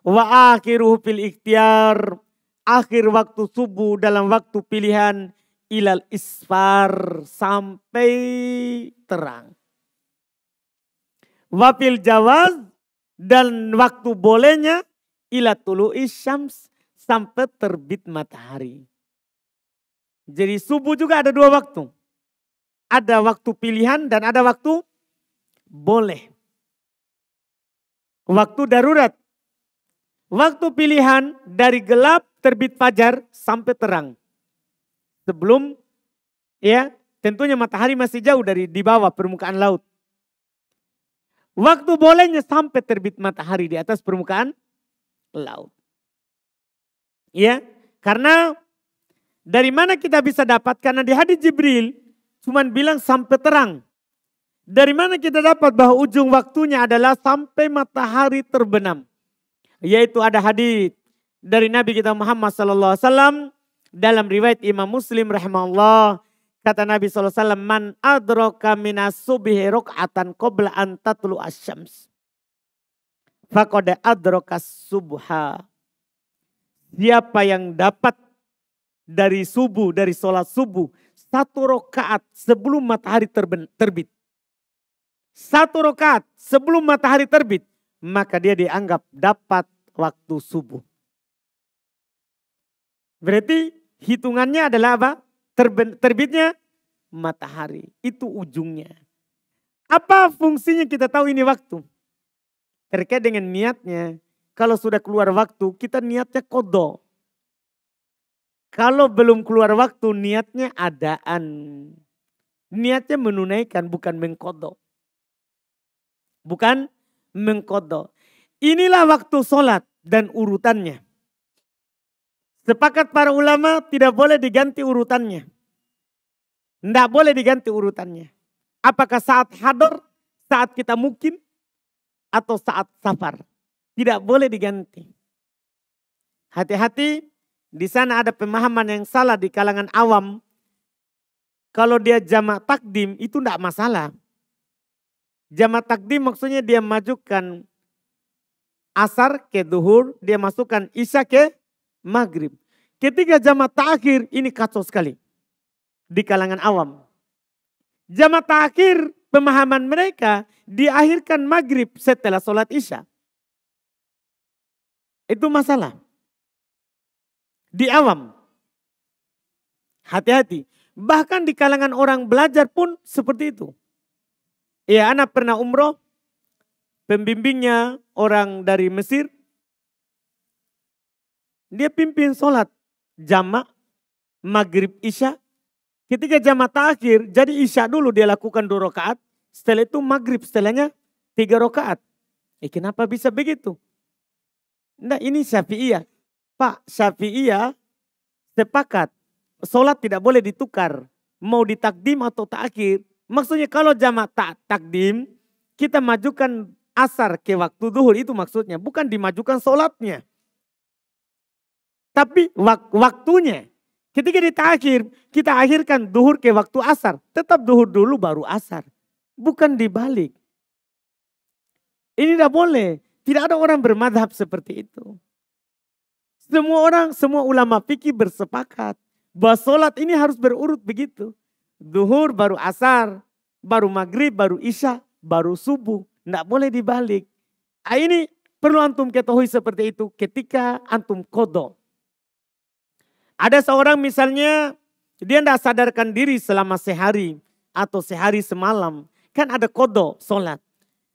Wa akhiruhu fil ikhtiar. Akhir waktu subuh dalam waktu pilihan. ilal isfar, sampai terang. Wafil jawaz, dan waktu bolehnya ila tulu'i syams, sampai terbit matahari. Jadi subuh juga ada dua waktu. Ada waktu pilihan dan ada waktu boleh. Waktu darurat. Waktu pilihan dari gelap terbit fajar sampai terang. Sebelum ya tentunya matahari masih jauh dari di bawah permukaan laut. Waktu bolehnya sampai terbit matahari di atas permukaan laut. Ya, karena dari mana kita bisa dapat? Karena di hadis Jibril cuman bilang sampai terang. Dari mana kita dapat bahwa ujung waktunya adalah sampai matahari terbenam? Yaitu ada hadis dari Nabi kita Muhammad SAW dalam riwayat Imam Muslim rahimahullah. Kata Nabi SAW, man adraka minas subhi rok'atan qabla an tatlu asyams. Faqad adraka subha. Siapa yang dapat dari subuh, dari sholat subuh, 1 rakaat sebelum matahari terbit. 1 rakaat sebelum matahari terbit, maka dia dianggap dapat waktu subuh. Berarti hitungannya adalah apa? Terbitnya matahari, itu ujungnya. Apa fungsinya kita tahu ini waktu? Terkait dengan niatnya, kalau sudah keluar waktu kita niatnya qadha. Kalau belum keluar waktu niatnya adaan. Niatnya menunaikan bukan mengqadha. Bukan mengqadha. Inilah waktu sholat dan urutannya. Sepakat para ulama tidak boleh diganti urutannya. Tidak boleh diganti urutannya. Apakah saat hadar, saat kita mukim, atau saat safar. Tidak boleh diganti. Hati-hati. Di sana ada pemahaman yang salah di kalangan awam. Kalau dia jamak takdim itu tidak masalah. Jamak takdim maksudnya dia majukan asar ke duhur, dia masukkan isya ke maghrib. Ketika jamak ta'khir ini kacau sekali di kalangan awam. Jamak ta'khir pemahaman mereka diakhirkan maghrib setelah sholat isya. Itu masalah. Di awam. Hati-hati. Bahkan di kalangan orang belajar pun seperti itu. Ya, anak pernah umroh. Pembimbingnya orang dari Mesir. Dia pimpin sholat jamak maghrib isya. Ketika jamak terakhir, jadi isya dulu dia lakukan 2 rakaat. Setelah itu maghrib, setelahnya 3 rakaat. Kenapa bisa begitu? Nah, ini Syafi'iyah. Pak, Syafi'iyah sepakat sholat tidak boleh ditukar. Mau ditakdim atau ta'khir. Maksudnya kalau jamak takdim, kita majukan asar ke waktu duhur, itu maksudnya. Bukan dimajukan sholatnya. Tapi waktunya. Ketika ditakhir, kita akhirkan duhur ke waktu asar. Tetap duhur dulu baru asar. Bukan dibalik. Ini tidak boleh. Tidak ada orang bermadhab seperti itu. Semua ulama fikih bersepakat bahwa sholat ini harus berurut begitu. Duhur baru asar, baru maghrib, baru isya, baru subuh. Tidak boleh dibalik. Ini perlu antum ketahui seperti itu ketika antum qadha. Ada seorang misalnya dia tidak sadarkan diri selama sehari atau sehari semalam. Kan ada qadha sholat.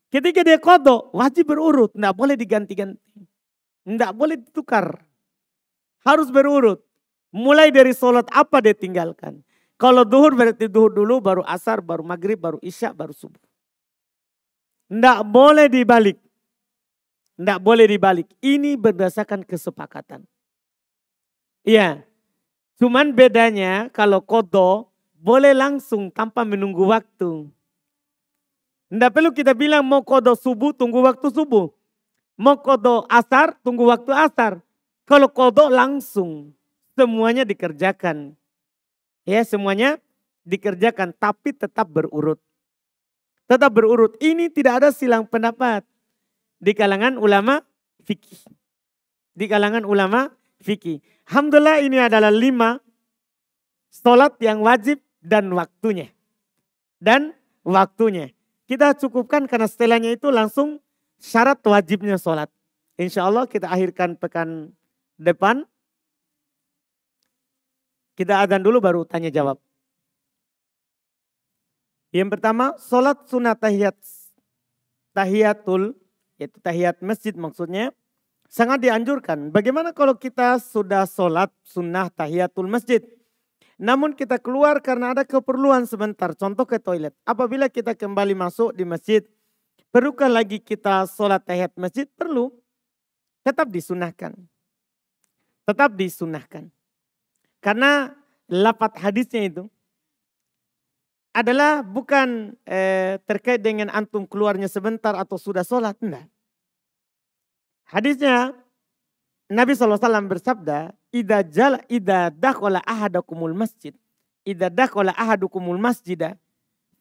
Ketika dia qadha wajib berurut, tidak boleh diganti-ganti. Tidak boleh ditukar. Harus berurut. Mulai dari sholat apa dia tinggalkan. Kalau duhur berarti duhur dulu, baru asar, baru maghrib, baru isya, baru subuh. Tidak boleh dibalik. Tidak boleh dibalik. Ini berdasarkan kesepakatan. Iya. Cuman bedanya kalau qadha boleh langsung tanpa menunggu waktu. Tidak perlu kita bilang mau qadha subuh, tunggu waktu subuh. Mau qadha asar, tunggu waktu asar. Kalau qadha langsung semuanya dikerjakan. Ya, semuanya dikerjakan tapi tetap berurut. Tetap berurut. Ini tidak ada silang pendapat di kalangan ulama fikih. Di kalangan ulama fikih. Alhamdulillah ini adalah 5 Sholat yang wajib dan waktunya. Dan waktunya. Kita cukupkan karena setelahnya itu langsung syarat wajibnya sholat. Insya Allah kita akhirkan pekan depan. Kita adzan dulu baru tanya jawab. Yang pertama, sholat sunnah tahiyatul, yaitu tahiyat masjid maksudnya, sangat dianjurkan. Bagaimana kalau kita sudah sholat sunnah tahiyatul masjid, namun kita keluar karena ada keperluan sebentar, contoh ke toilet. Apabila kita kembali masuk di masjid, perlukah lagi kita sholat tahiyat masjid? Perlu, tetap disunahkan. Tetap disunahkan. Karena lafaz hadisnya itu adalah bukan terkait dengan antum keluarnya sebentar atau sudah sholat. Enggak. Hadisnya Nabi SAW bersabda, Ida dakhala ahadakumul masjid. Ida dakhala ahadukumul masjidah.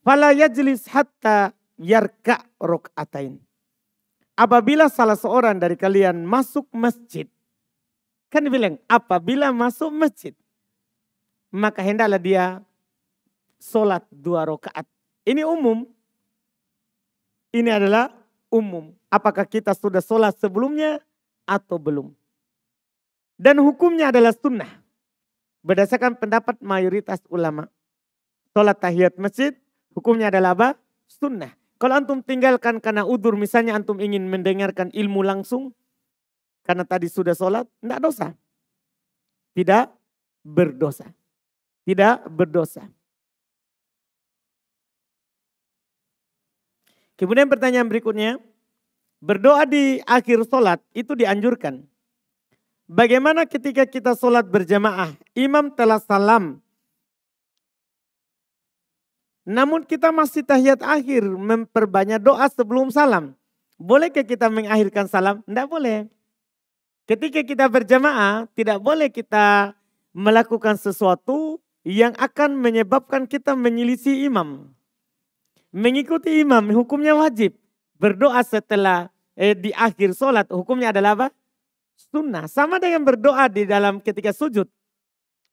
Fala yajlis hatta yarka' rok'atain. Apabila salah seorang dari kalian masuk masjid. Kan bilang, apabila masuk masjid. Maka hendaklah dia sholat 2 rakaat. Ini umum. Ini adalah umum. Apakah kita sudah sholat sebelumnya atau belum. Dan hukumnya adalah sunnah. Berdasarkan pendapat mayoritas ulama. Sholat tahiyat masjid hukumnya adalah apa? Sunnah. Kalau antum tinggalkan karena udur, misalnya antum ingin mendengarkan ilmu langsung. Karena tadi sudah sholat, tidak dosa. Tidak berdosa. Tidak berdosa. Kemudian pertanyaan berikutnya. Berdoa di akhir sholat itu dianjurkan. Bagaimana ketika kita sholat berjamaah, imam telah salam. Namun kita masih tahiyat akhir, memperbanyak doa sebelum salam. Bolehkah kita mengakhirkan salam? Tidak boleh. Ketika kita berjamaah, tidak boleh kita melakukan sesuatu yang akan menyebabkan kita menyelisih imam. Mengikuti imam hukumnya wajib. Berdoa setelah di akhir sholat hukumnya adalah apa? Sunnah. Sama dengan berdoa di dalam ketika sujud.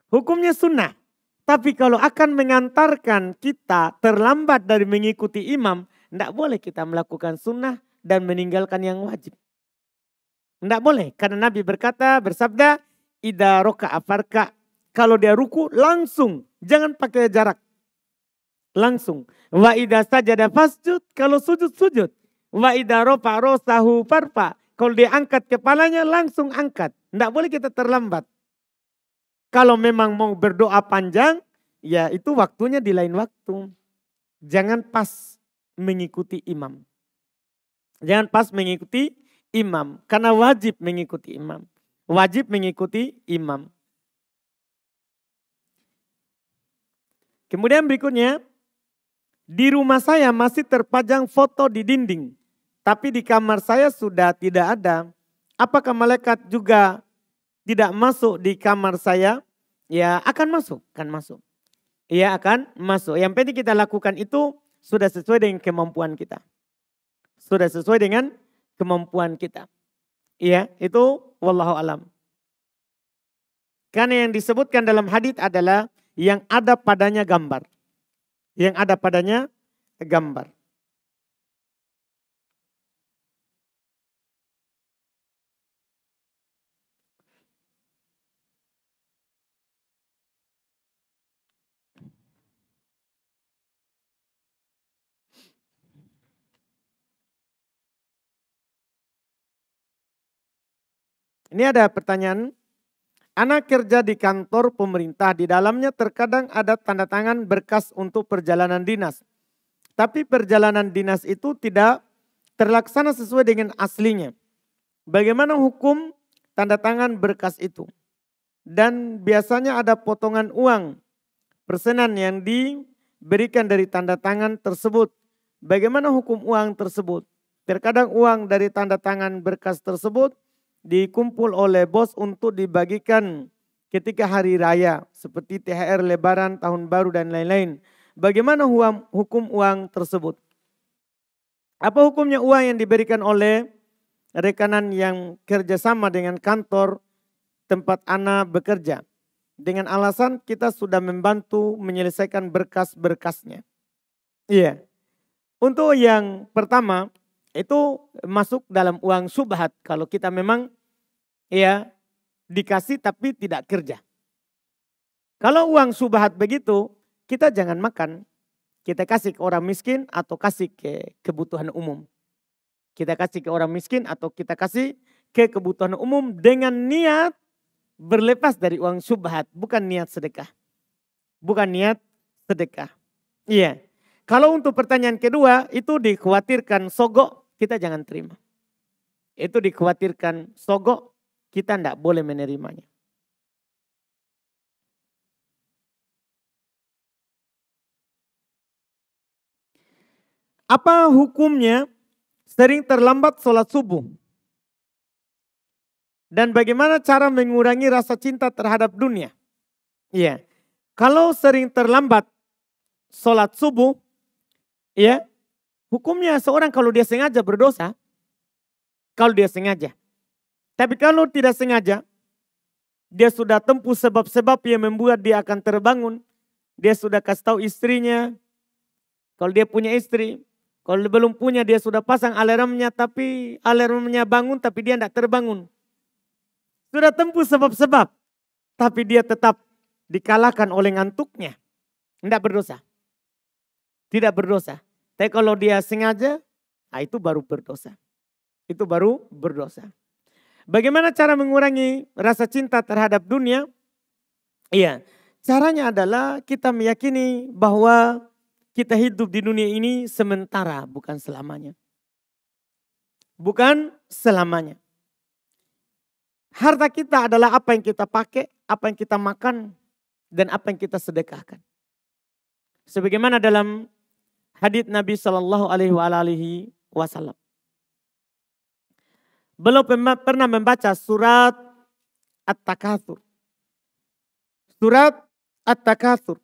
Hukumnya sunnah. Tapi kalau akan mengantarkan kita terlambat dari mengikuti imam, tidak boleh kita melakukan sunnah dan meninggalkan yang wajib. Tidak boleh. Karena Nabi bersabda, Ida roka'a farka. Kalau dia ruku langsung, jangan pakai jarak. Langsung. Wa idza sajada fasjud, kalau sujud. Wa idza rafa rasahu farfa. Kalau dia angkat kepalanya langsung angkat. Tidak boleh kita terlambat. Kalau memang mau berdoa panjang, ya itu waktunya di lain waktu. Jangan pas mengikuti imam. Jangan pas mengikuti imam. Karena wajib mengikuti imam. Wajib mengikuti imam. Kemudian berikutnya, di rumah saya masih terpajang foto di dinding. Tapi di kamar saya sudah tidak ada. Apakah malaikat juga tidak masuk di kamar saya? Ya akan masuk, Ya akan masuk. Yang penting kita lakukan itu sudah sesuai dengan kemampuan kita. Sudah sesuai dengan kemampuan kita. Ya itu wallahu alam. Karena yang disebutkan dalam hadits adalah yang ada padanya gambar. Yang ada padanya gambar. Ini ada pertanyaan. Anak kerja di kantor pemerintah, di dalamnya terkadang ada tanda tangan berkas untuk perjalanan dinas. Tapi perjalanan dinas itu tidak terlaksana sesuai dengan aslinya. Bagaimana hukum tanda tangan berkas itu? Dan biasanya ada potongan uang persenan yang diberikan dari tanda tangan tersebut. Bagaimana hukum uang tersebut? Terkadang uang dari tanda tangan berkas tersebut dikumpul oleh bos untuk dibagikan ketika hari raya seperti THR, Lebaran, Tahun Baru dan lain-lain. Bagaimana hukum uang tersebut? Apa hukumnya uang yang diberikan oleh rekanan yang kerjasama dengan kantor tempat anak bekerja? dengan alasan kita sudah membantu menyelesaikan berkas-berkasnya. Iya. Untuk yang pertama itu masuk dalam uang syubhat kalau kita memang ya dikasih tapi tidak kerja. Kalau uang syubhat begitu, kita jangan makan. Kita kasih ke orang miskin atau kasih ke kebutuhan umum. Kita kasih ke orang miskin atau kita kasih ke kebutuhan umum dengan niat berlepas dari uang syubhat, bukan niat sedekah. Bukan niat sedekah. Iya. Kalau untuk pertanyaan kedua, itu dikhawatirkan sogok, kita jangan terima. Itu dikhawatirkan sogok, kita tidak boleh menerimanya. Apa hukumnya sering terlambat sholat subuh? Dan bagaimana cara mengurangi rasa cinta terhadap dunia? Iya. Kalau sering terlambat sholat subuh, ya, hukumnya seorang kalau dia sengaja berdosa, kalau dia sengaja. Tapi kalau tidak sengaja, dia sudah tempuh sebab-sebab yang membuat dia akan terbangun. Dia sudah kasih tahu istrinya, kalau dia punya istri, kalau dia belum punya dia sudah pasang alarmnya, tapi alarmnya bangun tapi dia tidak terbangun. Sudah tempuh sebab-sebab, tapi dia tetap dikalahkan oleh ngantuknya. Tidak berdosa. Tidak berdosa. Tapi kalau dia sengaja, nah itu baru berdosa. Itu baru berdosa. Bagaimana cara mengurangi rasa cinta terhadap dunia? Iya, caranya adalah kita meyakini bahwa kita hidup di dunia ini sementara, bukan selamanya. Bukan selamanya. Harta kita adalah apa yang kita pakai, apa yang kita makan, dan apa yang kita sedekahkan. Sebagaimana dalam hadits Nabi SAW. Belum pernah membaca surat At-Takatsur. Surat At-Takatsur.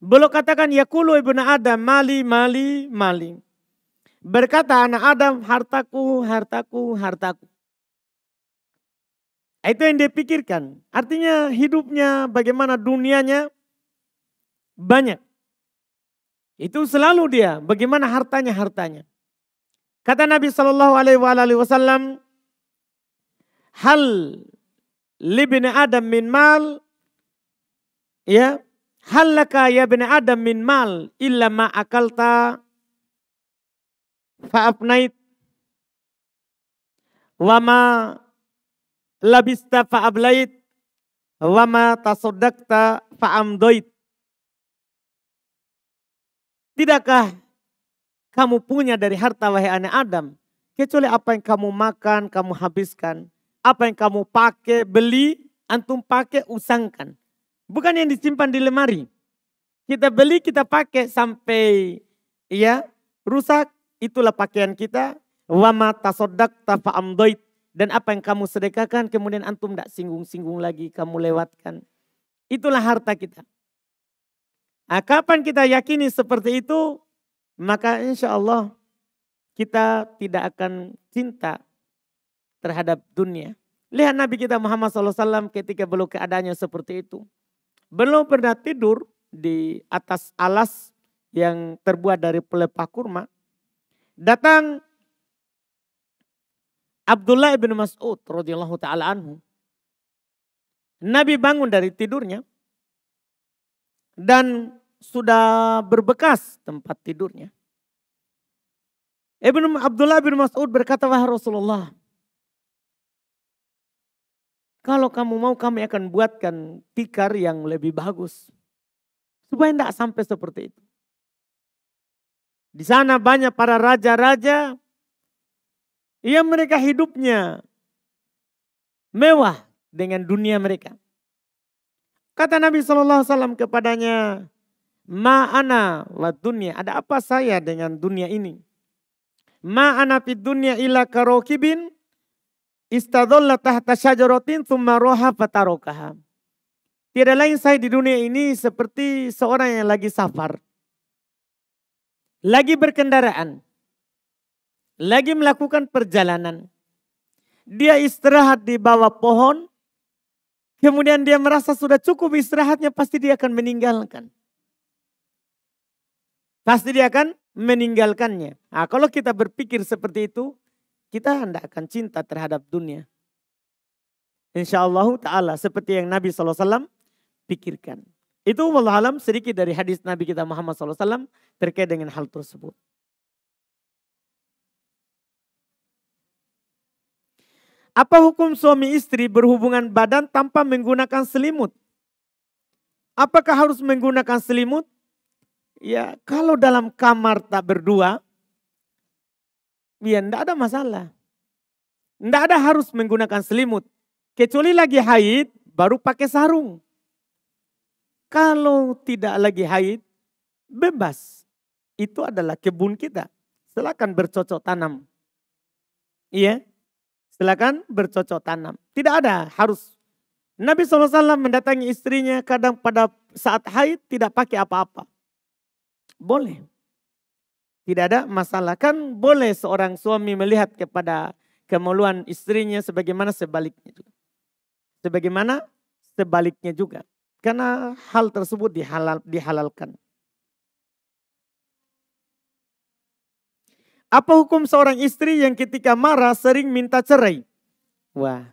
Belum katakan yaqulu ibnu Adam mali mali mali. Berkata anak Adam hartaku hartaku hartaku. Itu yang dia pikirkan. Artinya hidupnya bagaimana dunianya banyak. Itu selalu dia bagaimana hartanya hartanya. Kata Nabi SAW, hal libni Adam min mal, ya, hal laka ya bani Adam min mal illa ma akalta fa'afnait wa ma labista fa'ablait wa ma tasaddaqta fa'amdoit. Tidakkah kamu punya dari harta wahai anak Adam, kecuali apa yang kamu makan, kamu habiskan. Apa yang kamu pakai, beli, antum pakai, usangkan. Bukan yang disimpan di lemari. Kita beli, kita pakai sampai ya rusak, itulah pakaian kita. Wa ma tasaddaqta fa'amdoit. Dan apa yang kamu sedekahkan, kemudian antum tidak singgung-singgung lagi, kamu lewatkan. Itulah harta kita. Nah, kapan kita yakini seperti itu, maka insya Allah kita tidak akan cinta terhadap dunia. Lihat Nabi kita Muhammad SAW ketika belum keadaannya seperti itu. Belum pernah tidur di atas alas yang terbuat dari pelepah kurma. Datang Abdullah ibn Mas'ud radhiyallahu ta'ala anhu. Nabi bangun dari tidurnya. Dan sudah berbekas tempat tidurnya. Abdullah bin Mas'ud berkata, wahai Rasulullah, kalau kamu mau kami akan buatkan tikar yang lebih bagus. Supaya tidak sampai seperti itu. Di sana banyak para raja-raja yang mereka hidupnya mewah dengan dunia mereka. Kata Nabi SAW kepadanya, ma'ana wa dunya, ada apa saya dengan dunia ini? Ma'ana fid dunya illa karokibin istadalla tahta syajaratin thumma roha fatarokaha. Tidak lain saya di dunia ini seperti seorang yang lagi safar. Lagi berkendaraan. Lagi melakukan perjalanan. Dia istirahat di bawah pohon. kemudian dia merasa sudah cukup istirahatnya, pasti dia akan meninggalkan. Pasti dia akan meninggalkannya. Nah, kalau kita berpikir seperti itu, kita tidak akan cinta terhadap dunia. InsyaAllah ta'ala seperti yang Nabi SAW pikirkan. Itu wallahualam sedikit dari hadis Nabi kita Muhammad SAW terkait dengan hal tersebut. Apa hukum suami istri berhubungan badan tanpa menggunakan selimut? Apakah harus menggunakan selimut? Ya, kalau dalam kamar tak berdua, ya tidak ada masalah. Tidak ada harus menggunakan selimut. Kecuali lagi haid, baru pakai sarung. Kalau tidak lagi haid, bebas. Itu adalah kebun kita. Silakan bercocok tanam. Iya, silakan bercocok tanam. Tidak ada harus. Nabi SAW mendatangi istrinya kadang pada saat haid tidak pakai apa-apa. Boleh. Tidak ada masalah. Kan boleh seorang suami melihat kepada kemaluan istrinya sebagaimana sebaliknya juga. Sebagaimana sebaliknya juga. Karena hal tersebut dihalalkan. Apa hukum seorang istri yang ketika marah sering minta cerai? Wah,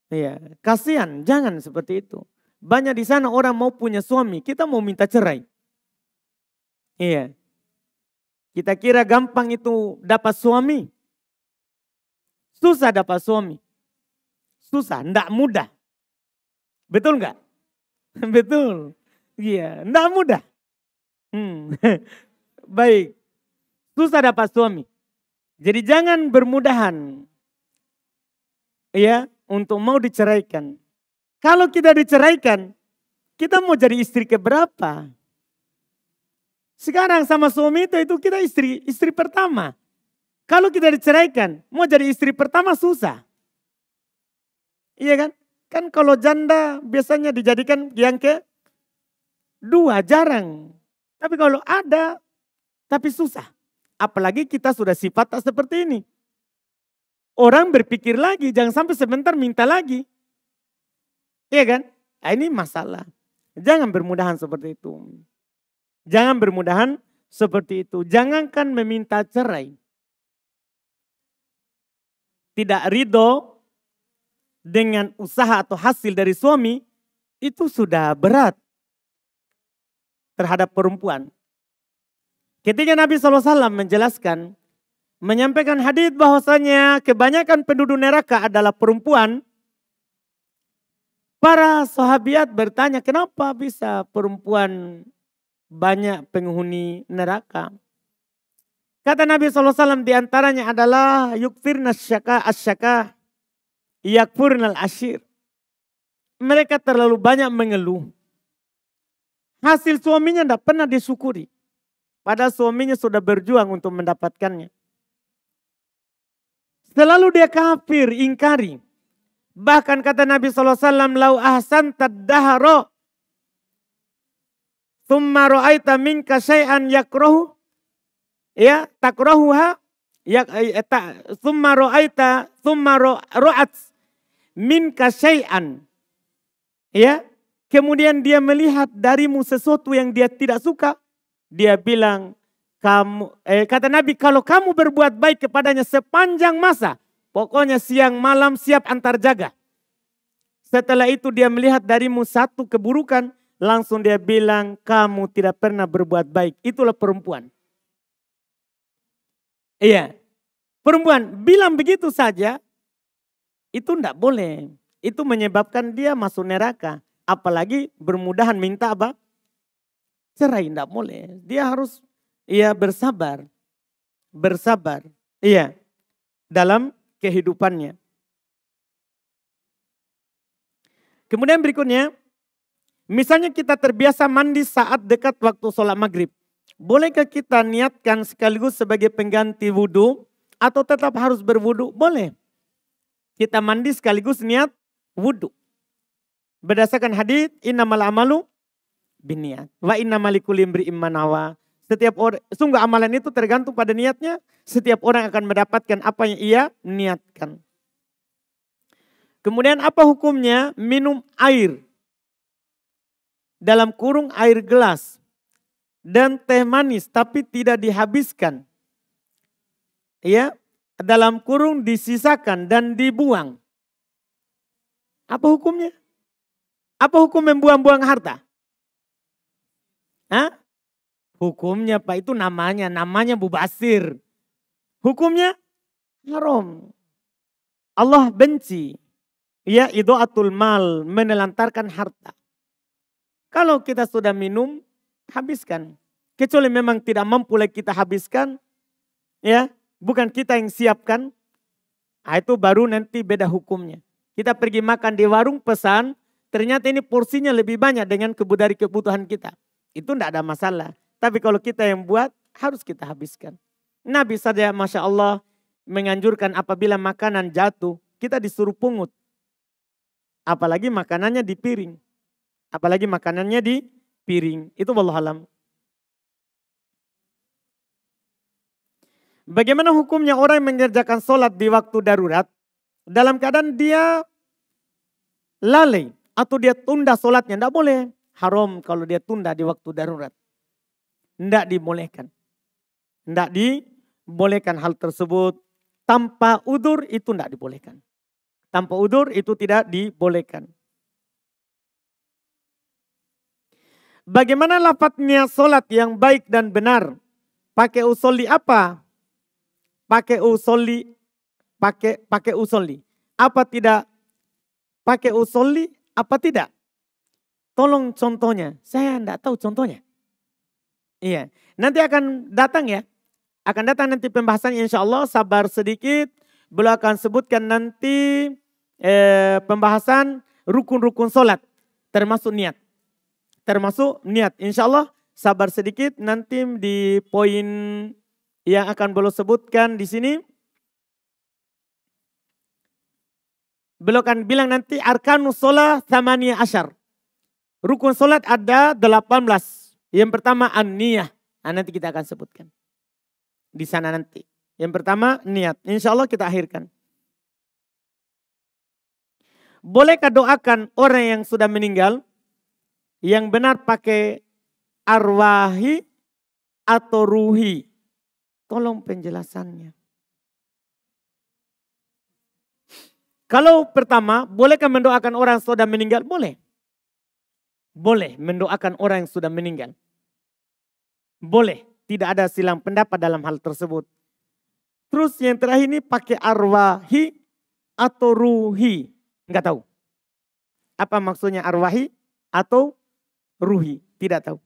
ya kasihan, jangan seperti itu. Banyak di sana orang mau punya suami, kita mau minta cerai. Iya, kita kira gampang itu dapat suami. Susah dapat suami. Susah, enggak mudah. Betul enggak? Betul. Iya, enggak mudah. Baik. Susah dapat suami. Jadi jangan bermudahan. Ya, untuk mau diceraikan. Kalau kita diceraikan, kita mau jadi istri keberapa? Sekarang sama suami itu kita istri pertama. Kalau kita diceraikan, mau jadi istri pertama susah. Iya kan? Kan kalau janda biasanya dijadikan yang kedua, jarang. Tapi kalau ada, tapi susah. Apalagi kita sudah sifat tak seperti ini. Orang berpikir lagi, jangan sampai sebentar minta lagi. Iya kan? Nah, ini masalah. Jangan bermudahan seperti itu. Jangan bermudahan seperti itu. Jangankan meminta cerai. Tidak ridho dengan usaha atau hasil dari suami, itu sudah berat terhadap perempuan. Ketika Nabi SAW menjelaskan, menyampaikan hadis bahwasanya kebanyakan penduduk neraka adalah perempuan, para sahabiat bertanya, kenapa bisa perempuan banyak penghuni neraka? Kata Nabi SAW diantaranya adalah yukfirna asyaka yakfurnal ashir. Mereka terlalu banyak mengeluh. Hasil suaminya tidak pernah disyukuri. Padahal suaminya sudah berjuang untuk mendapatkannya. Selalu dia kafir, ingkari. Bahkan kata Nabi SAW, lau ahsan taddaharo thumma ra'aita minka syai'an yakrohu, ya takrohuha, thumma ra'at minka syai'an. Ya, kemudian dia melihat darimu sesuatu yang dia tidak suka. Dia bilang, kata Nabi, kalau kamu berbuat baik kepadanya sepanjang masa, pokoknya siang malam siap antar jaga. Setelah itu dia melihat darimu satu keburukan, langsung dia bilang, kamu tidak pernah berbuat baik. Itulah perempuan. Iya, perempuan bilang begitu saja, itu tidak boleh. Itu menyebabkan dia masuk neraka. Apalagi bermudahan minta apa? Cerai, tidak boleh. Dia harus bersabar. Bersabar. Iya. Dalam kehidupannya. Kemudian berikutnya. Misalnya kita terbiasa mandi saat dekat waktu sholat maghrib. Bolehkah kita niatkan sekaligus sebagai pengganti wudhu? Atau tetap harus berwudhu? Boleh. Kita mandi sekaligus niat wudhu. Berdasarkan hadits innamal amalu biniat. Wa innamal likulli imri'in ma nawa. Setiap orang, sungguh amalan itu tergantung pada niatnya. Setiap orang akan mendapatkan apa yang ia niatkan. Kemudian apa hukumnya minum air dalam kurung air gelas dan teh manis tapi tidak dihabiskan. Ya, dalam kurung disisakan dan dibuang. Apa hukumnya? Apa hukum membuang-buang harta? Hah? Hukumnya Pak itu namanya mubazir. Hukumnya haram. Allah benci. Ya, idha'atul mal, menelantarkan harta. Kalau kita sudah minum, habiskan. Kecuali memang tidak mampu lagi kita habiskan, ya, bukan kita yang siapkan. Nah, itu baru nanti beda hukumnya. Kita pergi makan di warung pesan, ternyata ini porsinya lebih banyak dengan dari kebutuhan kita. Itu tidak ada masalah. Tapi kalau kita yang buat, harus kita habiskan. Nabi saja Masya Allah menganjurkan apabila makanan jatuh, kita disuruh pungut. Apalagi makanannya di piring. Apalagi makanannya di piring. Itu wallahualam. Bagaimana hukumnya orang yang mengerjakan sholat di waktu darurat dalam keadaan dia lalai atau dia tunda sholatnya? Tidak boleh. Haram kalau dia tunda di waktu darurat. Tidak dibolehkan. Tidak dibolehkan hal tersebut. Tanpa udur itu tidak dibolehkan. Tanpa udur itu tidak dibolehkan. Bagaimana lafadznya sholat yang baik dan benar? Pakai usolli apa? Pakai usolli. Apa tidak? Pakai usolli apa tidak? Tolong contohnya. Saya tidak tahu contohnya. Iya. Nanti akan datang ya. Akan datang nanti pembahasannya insya Allah. Sabar sedikit. Beliau akan sebutkan nanti pembahasan rukun-rukun sholat. Termasuk niat. Insya Allah sabar sedikit. Nanti di poin yang akan beliau sebutkan di sini. Beliau akan bilang nanti arkanus sholat thamaniyah asyar. Rukun sholat ada 18. Yang pertama an-niyah. Nah, nanti kita akan sebutkan. Di sana nanti. Yang pertama niat. Insya Allah kita akhirkan. Bolehkah doakan orang yang sudah meninggal? Yang benar pakai arwahi atau ruhi? Tolong penjelasannya. Kalau pertama, bolehkah mendoakan orang yang sudah meninggal? Boleh. Boleh mendoakan orang yang sudah meninggal. Boleh. Tidak ada silang pendapat dalam hal tersebut. Terus yang terakhir ini pakai arwahi atau ruhi. Enggak tahu. Apa maksudnya arwahi atau ruhi? Tidak tahu.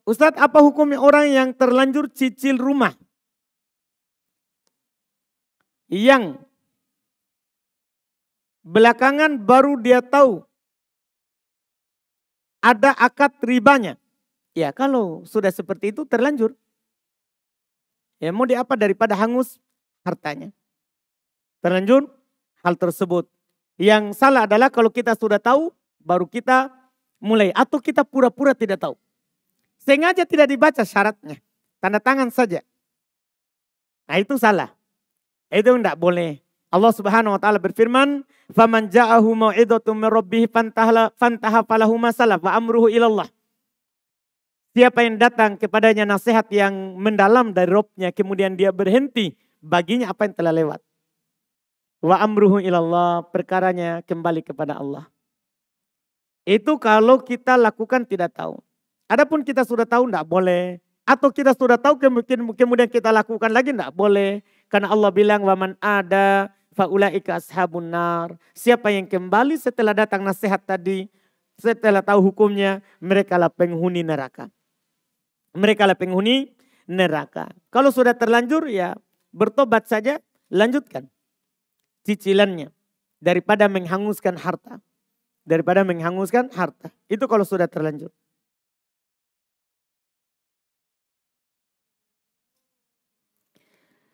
Ustadz, apa hukumnya orang yang terlanjur cicil rumah? Yang belakangan baru dia tahu ada akad ribanya. Ya kalau sudah seperti itu terlanjur. Ya mau diapa daripada hangus hartanya. Terlanjur hal tersebut. Yang salah adalah kalau kita sudah tahu baru kita mulai. Atau kita pura-pura tidak tahu. Sengaja tidak dibaca syaratnya. Tanda tangan saja. Nah itu salah. Itu tidak boleh. Allah Subhanahu wa taala berfirman, "Faman ja'ahu mau'izatun min rabbih fantaha falahu ma salaf wa amruhu ilallah." Siapa yang datang kepadanya nasihat yang mendalam dari Rabb-nya kemudian dia berhenti, baginya apa yang telah lewat. Wa amruhu ilallah, perkaranya kembali kepada Allah. Itu kalau kita lakukan tidak tahu. Adapun kita sudah tahu tidak boleh. Atau kita sudah tahu kemudian kita lakukan lagi tidak boleh. Karena Allah bilang waman ada faulaika ashabun nar. Siapa yang kembali setelah datang nasihat tadi, setelah tahu hukumnya, mereka lah penghuni neraka. Mereka lah penghuni neraka. Kalau sudah terlanjur ya bertobat saja, lanjutkan cicilannya daripada menghanguskan harta. Daripada menghanguskan harta. Itu kalau sudah terlanjur.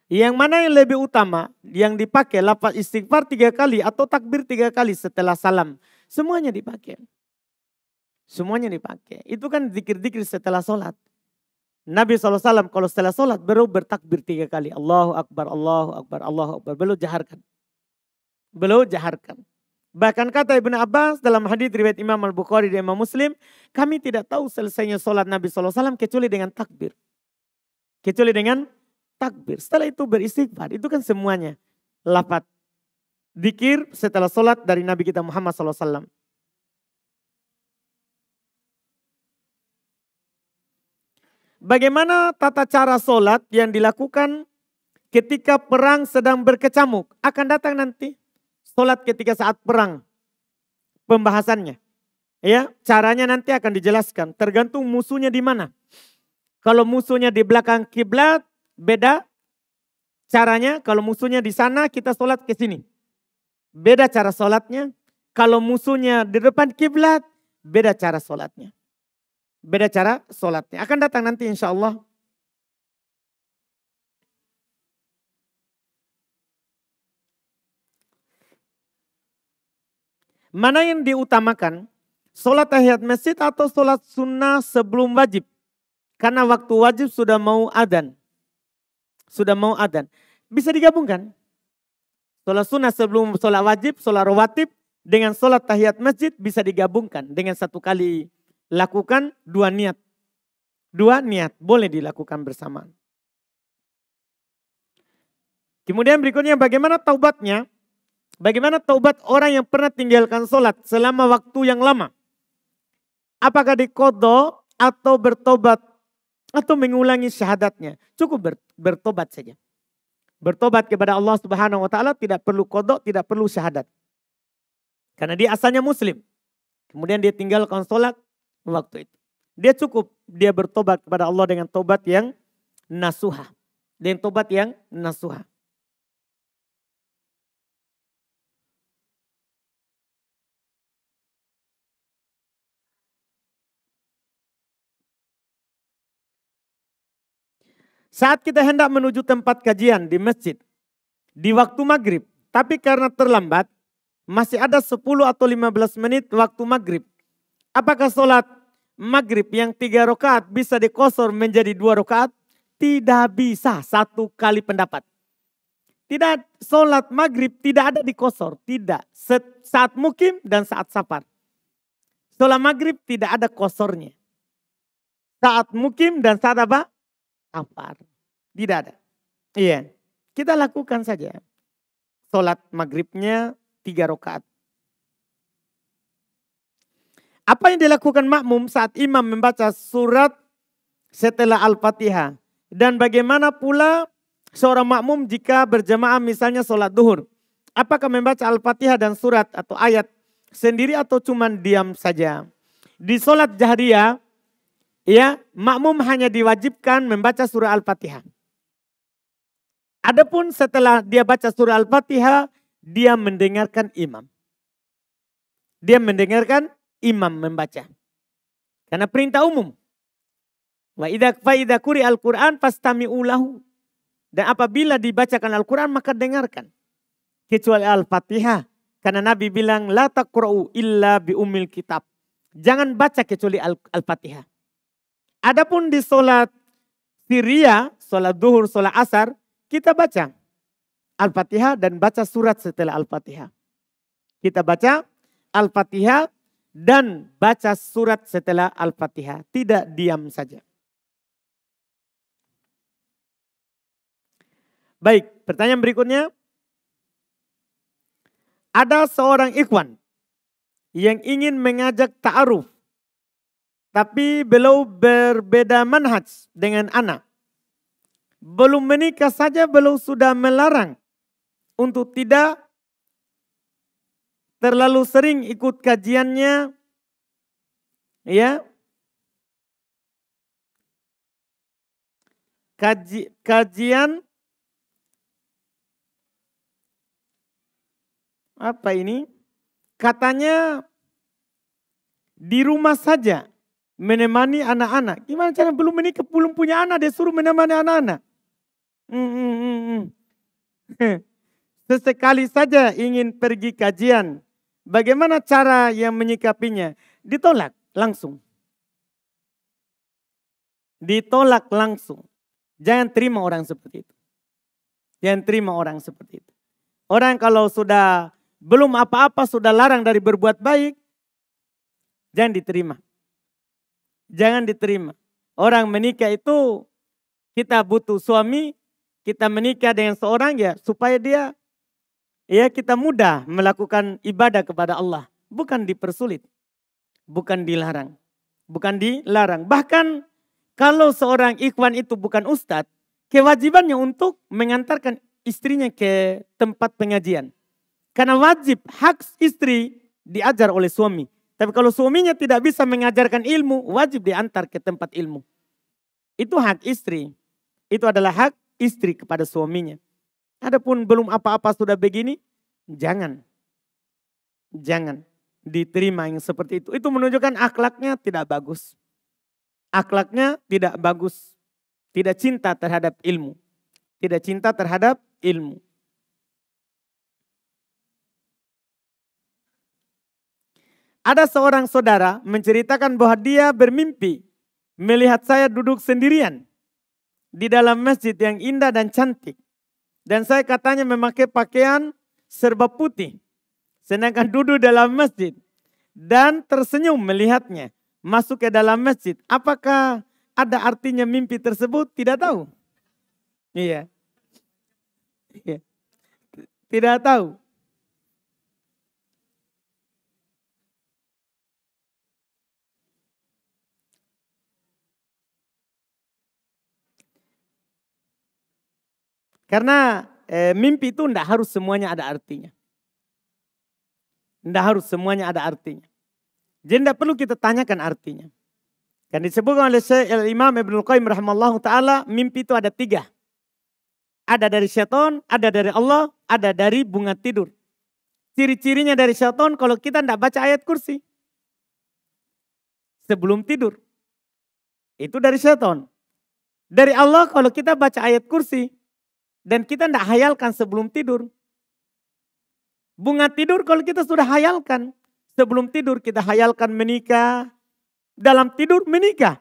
Yang mana yang lebih utama, yang dipakai lafaz istighfar 3 kali atau takbir 3 kali setelah salam. Semuanya dipakai. Semuanya dipakai. Itu kan zikir-zikir setelah sholat. Nabi SAW kalau setelah sholat baru bertakbir 3 kali. Allahu Akbar, Allahu Akbar, Allahu Akbar. Belum jaharkan. Belum jaharkan. Bahkan kata Ibnu Abbas dalam hadis riwayat Imam Al-Bukhari dan Imam Muslim, kami tidak tahu selesainya sholat Nabi SAW kecuali dengan takbir. Kecuali dengan takbir. Setelah itu beristighfar. Itu kan semuanya lafaz dzikir setelah sholat dari Nabi kita Muhammad SAW. Bagaimana tata cara sholat yang dilakukan ketika perang sedang berkecamuk? Akan datang nanti sholat ketika saat perang. Pembahasannya. Ya, caranya nanti akan dijelaskan. Tergantung musuhnya di mana. Kalau musuhnya di belakang kiblat, beda caranya. Kalau musuhnya di sana, kita sholat ke sini. Beda cara sholatnya. Kalau musuhnya di depan kiblat, beda cara sholatnya. Beda cara sholatnya. Akan datang nanti insya Allah. Mana yang diutamakan? Sholat tahiyat masjid atau sholat sunnah sebelum wajib? Karena waktu wajib sudah mau adzan. Sudah mau adzan. Bisa digabungkan. Sholat sunnah sebelum sholat wajib, sholat rawatib. Dengan sholat tahiyat masjid bisa digabungkan. Dengan satu kali lakukan 2 niat. 2 niat boleh dilakukan bersamaan. Kemudian berikutnya bagaimana taubatnya? Bagaimana taubat orang yang pernah tinggalkan sholat selama waktu yang lama? Apakah diqadha atau bertobat atau mengulangi syahadatnya? Cukup bertobat saja. Bertobat kepada Allah Subhanahu wa taala tidak perlu qadha, tidak perlu syahadat. Karena dia asalnya muslim. Kemudian dia tinggalkan sholat waktu itu. Dia cukup dia bertobat kepada Allah dengan tobat yang nasuha. Dengan tobat yang nasuha. Saat kita hendak menuju tempat kajian di masjid, di waktu maghrib, tapi karena terlambat, masih ada 10 atau 15 menit waktu maghrib. Apakah sholat maghrib yang 3 rakaat bisa dikosor menjadi 2 rakaat? Tidak bisa, 1 kali pendapat. Tidak, sholat maghrib tidak ada dikosor, tidak. Saat mukim dan saat safar. Sholat maghrib tidak ada kosornya. Saat mukim dan saat apa? Safar. Tidak ada. Iya. Kita lakukan saja. Sholat maghribnya 3 rakaat. Apa yang dilakukan makmum saat imam membaca surat setelah Al-Fatihah? Dan bagaimana pula seorang makmum jika berjamaah misalnya sholat duhur? Apakah membaca Al-Fatihah dan surat atau ayat sendiri atau cuman diam saja? Di sholat jahriyah, ya, makmum hanya diwajibkan membaca surah Al-Fatihah. Adapun setelah dia baca surah Al-Fatihah, dia mendengarkan imam. Dia mendengarkan imam membaca. Karena perintah umum. Wa idza quri'al Qur'an fastami'u lahu. Dan apabila dibacakan Al-Quran maka dengarkan. Kecuali Al-Fatihah. Karena Nabi bilang la taqra'u illa bi ummil kitab. Jangan baca kecuali Al-Fatihah. Adapun di sholat sirriyah, sholat duhur, sholat asar, kita baca Al-Fatihah dan baca surat setelah Al-Fatihah. Kita baca Al-Fatihah dan baca surat setelah Al-Fatihah. Tidak diam saja. Baik, pertanyaan berikutnya. Ada seorang ikhwan yang ingin mengajak ta'aruf. Tapi belum berbeda manhaj dengan anak. Belum menikah saja belum sudah melarang untuk tidak terlalu sering ikut kajiannya. Ya. Kajian apa ini? Katanya di rumah saja menemani anak-anak. Gimana cara belum menikah, belum punya anak, dia suruh menemani anak-anak. Sesekali saja ingin pergi kajian. Bagaimana cara yang menyikapinya? Ditolak langsung. Ditolak langsung. Jangan terima orang seperti itu. Jangan terima orang seperti itu. Orang kalau sudah belum apa-apa sudah larang dari berbuat baik, jangan diterima. Jangan diterima. Orang menikah itu kita butuh suami, kita menikah dengan seorang ya supaya dia kita mudah melakukan ibadah kepada Allah. Bukan dipersulit. Bukan dilarang. Bukan dilarang. Bahkan kalau seorang ikhwan itu bukan ustadz, kewajibannya untuk mengantarkan istrinya ke tempat pengajian. Karena wajib hak istri diajar oleh suami. Tapi kalau suaminya tidak bisa mengajarkan ilmu, wajib diantar ke tempat ilmu. Itu hak istri. Itu adalah hak istri kepada suaminya. Adapun belum apa-apa sudah begini, jangan. Jangan diterima yang seperti itu. Itu menunjukkan akhlaknya tidak bagus. Akhlaknya tidak bagus. Tidak cinta terhadap ilmu. Tidak cinta terhadap ilmu. Ada seorang saudara menceritakan bahwa dia bermimpi melihat saya duduk sendirian di dalam masjid yang indah dan cantik. Dan saya katanya memakai pakaian serba putih. Sedangkan duduk dalam masjid dan tersenyum melihatnya masuk ke dalam masjid. Apakah ada artinya mimpi tersebut? Tidak tahu. Iya. Tidak tahu. Karena mimpi itu tidak harus semuanya ada artinya. Tidak harus semuanya ada artinya. Jadi tidak perlu kita tanyakan artinya. Kan disebutkan oleh Imam Ibnul Qayyim rahimallahu ta'ala, mimpi itu ada 3. Ada dari syaitan, ada dari Allah, ada dari bunga tidur. Ciri-cirinya dari syaitan kalau kita tidak baca ayat kursi. Sebelum tidur. Itu dari syaitan. Dari Allah kalau kita baca ayat kursi. Dan kita tidak hayalkan sebelum tidur. Bunga tidur kalau kita sudah hayalkan. Sebelum tidur kita hayalkan menikah. Dalam tidur menikah.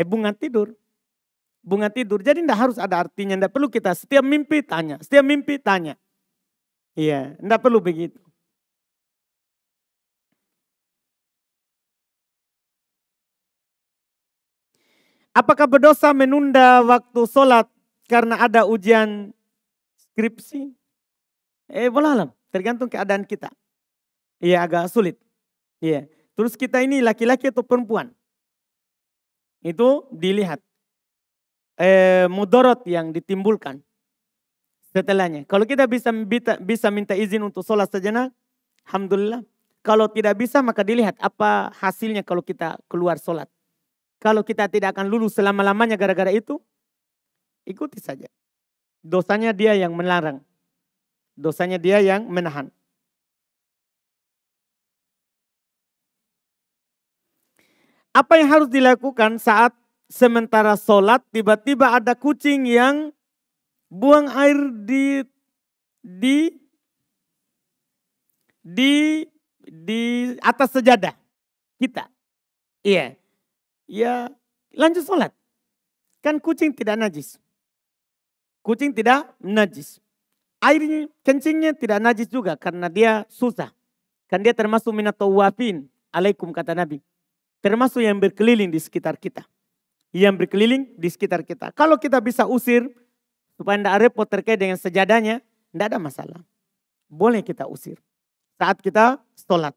Bunga tidur. Bunga tidur. Jadi tidak harus ada artinya. Tidak perlu kita setiap mimpi tanya. Setiap mimpi tanya. Iya, tidak perlu begitu. Apakah berdosa menunda waktu sholat karena ada ujian skripsi? Wallahualam, tergantung keadaan kita. Iya, agak sulit. Iya. Terus kita ini laki-laki atau perempuan? Itu dilihat. Mudarat yang ditimbulkan setelahnya. Kalau kita bisa minta izin untuk sholat sejenak, alhamdulillah. Kalau tidak bisa maka dilihat apa hasilnya kalau kita keluar sholat. Kalau kita tidak akan lulus selama-lamanya gara-gara itu, ikuti saja. Dosanya dia yang melarang. Dosanya dia yang menahan. Apa yang harus dilakukan saat sementara sholat tiba-tiba ada kucing yang buang air di atas sejadah kita? Iya. Ya lanjut sholat. Kan kucing tidak najis. Kucing tidak najis. Airnya, kencingnya tidak najis juga karena dia susah. Kan dia termasuk minat tawafin. Alaikum kata Nabi. Termasuk yang berkeliling di sekitar kita. Yang berkeliling di sekitar kita. Kalau kita bisa usir supaya tidak repot terkait dengan sejadahnya, tidak ada masalah. Boleh kita usir saat kita sholat.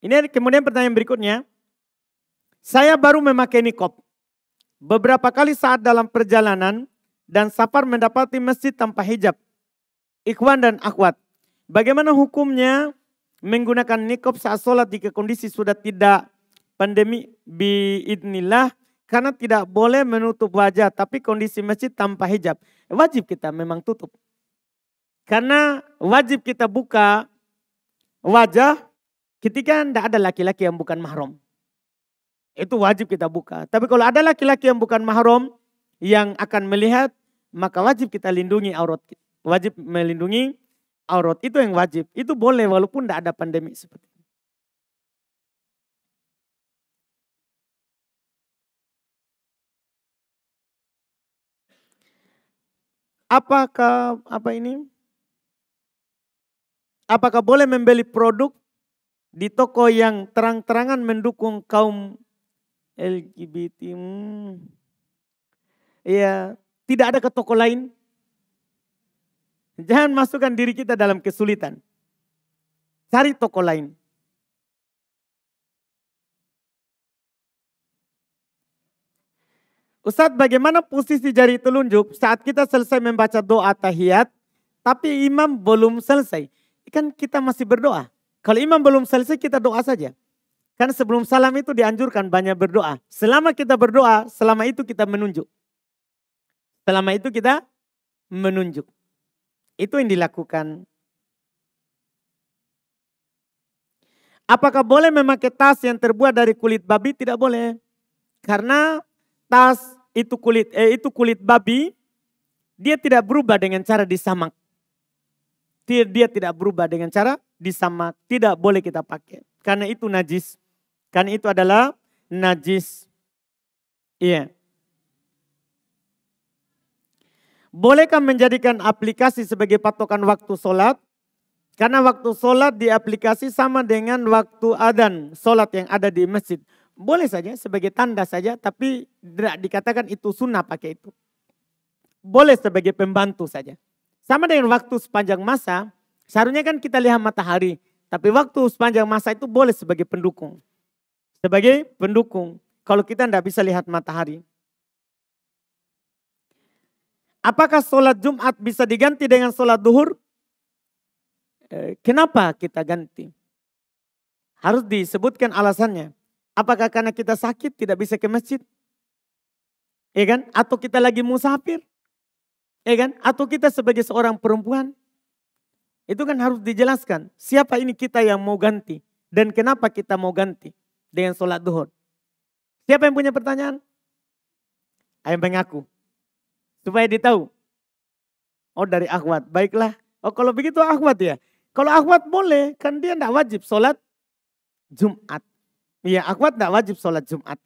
Ini kemudian pertanyaan berikutnya. Saya baru memakai niqab. Beberapa kali saat dalam perjalanan dan safar mendapati masjid tanpa hijab. Ikhwan dan akhwat. Bagaimana hukumnya menggunakan niqab saat sholat jika kondisi sudah tidak pandemi biidnillah. Karena tidak boleh menutup wajah tapi kondisi masjid tanpa hijab. Wajib kita memang tutup. Karena wajib kita buka wajah ketika tidak ada laki-laki yang bukan mahram. Itu wajib kita buka. Tapi kalau ada laki-laki yang bukan mahram yang akan melihat, maka wajib kita lindungi aurat. Wajib melindungi aurat. Itu yang wajib. Itu boleh walaupun tidak ada pandemi seperti ini. Apakah Apakah boleh membeli produk di toko yang terang-terangan mendukung kaum LGBT? Ya, tidak ada ke toko lain. Jangan masukkan diri kita dalam kesulitan. Cari toko lain. Ustadz, bagaimana posisi jari telunjuk saat kita selesai membaca doa tahiyat, tapi imam belum selesai? Kan kita masih berdoa. Kalau imam belum selesai, kita doa saja. Kan sebelum salam itu dianjurkan banyak berdoa. Selama kita berdoa, selama itu kita menunjuk. Selama itu kita menunjuk. Itu yang dilakukan. Apakah boleh memakai tas yang terbuat dari kulit babi? Tidak boleh. Karena tas itu kulit babi, dia tidak berubah dengan cara disamak. Dia tidak berubah dengan cara disamak. Tidak boleh kita pakai. Karena itu najis. Karena itu adalah najis. Iya. Bolehkah menjadikan aplikasi sebagai patokan waktu sholat? Karena waktu sholat di aplikasi sama dengan waktu adzan sholat yang ada di masjid. Boleh saja sebagai tanda saja, tapi tidak dikatakan itu sunnah pakai itu. Boleh sebagai pembantu saja. Sama dengan waktu sepanjang masa, seharusnya kan kita lihat matahari. Tapi waktu sepanjang masa itu boleh sebagai pendukung. Sebagai pendukung, kalau kita tidak bisa lihat matahari. Apakah sholat Jumat bisa diganti dengan sholat duhur? Kenapa kita ganti? Harus disebutkan alasannya. Apakah karena kita sakit tidak bisa ke masjid? Ya kan? Atau kita lagi musafir? Ya kan? Atau kita sebagai seorang perempuan? Itu kan harus dijelaskan. Siapa ini kita yang mau ganti? Dan kenapa kita mau ganti dengan sholat duhur? Siapa yang punya pertanyaan? Ayo mengaku. Supaya ditahu. Oh dari akhwat. Baiklah. Oh kalau begitu akhwat ya. Kalau akhwat boleh. Kan dia tidak wajib sholat Jumat. Iya, akhwat tidak wajib sholat Jumat.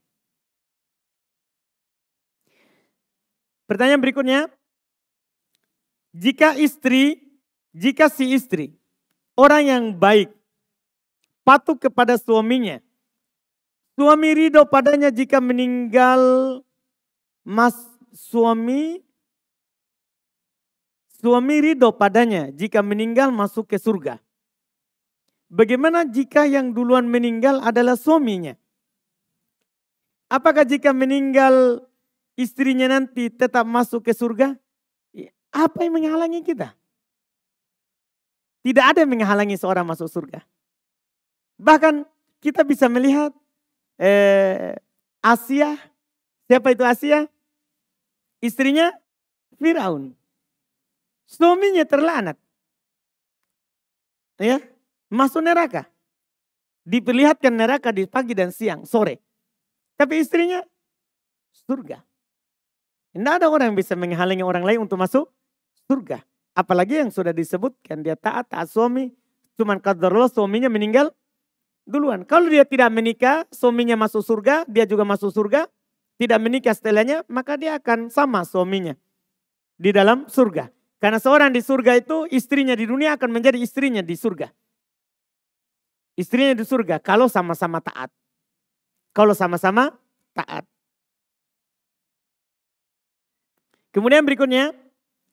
Pertanyaan berikutnya. Jika si istri orang yang baik, patuh kepada suaminya, suami ridho padanya jika meninggal, suami ridho padanya jika meninggal masuk ke surga. Bagaimana jika yang duluan meninggal adalah suaminya? Apakah jika meninggal istrinya nanti tetap masuk ke surga? Apa yang menghalangi kita? Tidak ada yang menghalangi seorang masuk surga. Bahkan kita bisa melihat Asia. Siapa itu Asia? Istrinya Firaun. Suaminya terlaknat. Ya. Masuk neraka. Diperlihatkan neraka di pagi dan siang, sore. Tapi istrinya surga. Tidak ada orang yang bisa menghalangi orang lain untuk masuk surga. Apalagi yang sudah disebutkan dia taat suami. Cuman qadarullah suaminya meninggal duluan. Kalau dia tidak menikah, suaminya masuk surga, dia juga masuk surga. Tidak menikah setelahnya, maka dia akan sama suaminya di dalam surga. Karena seorang di surga itu istrinya di dunia akan menjadi istrinya di surga. Istrinya di surga kalau sama-sama taat. Kalau sama-sama taat. Kemudian berikutnya,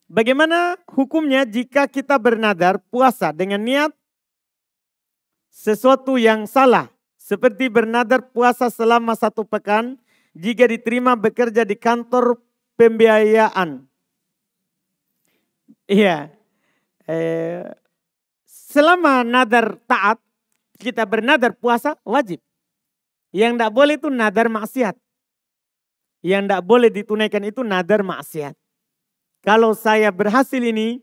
bagaimana hukumnya jika kita bernadar puasa dengan niat sesuatu yang salah. Seperti bernadar puasa selama 1 pekan jika diterima bekerja di kantor pembiayaan. Iya. Selama nadar taat, kita bernadar puasa wajib. Yang tidak boleh itu nadar maksiat. Yang tidak boleh ditunaikan itu nadar maksiat. Kalau saya berhasil ini,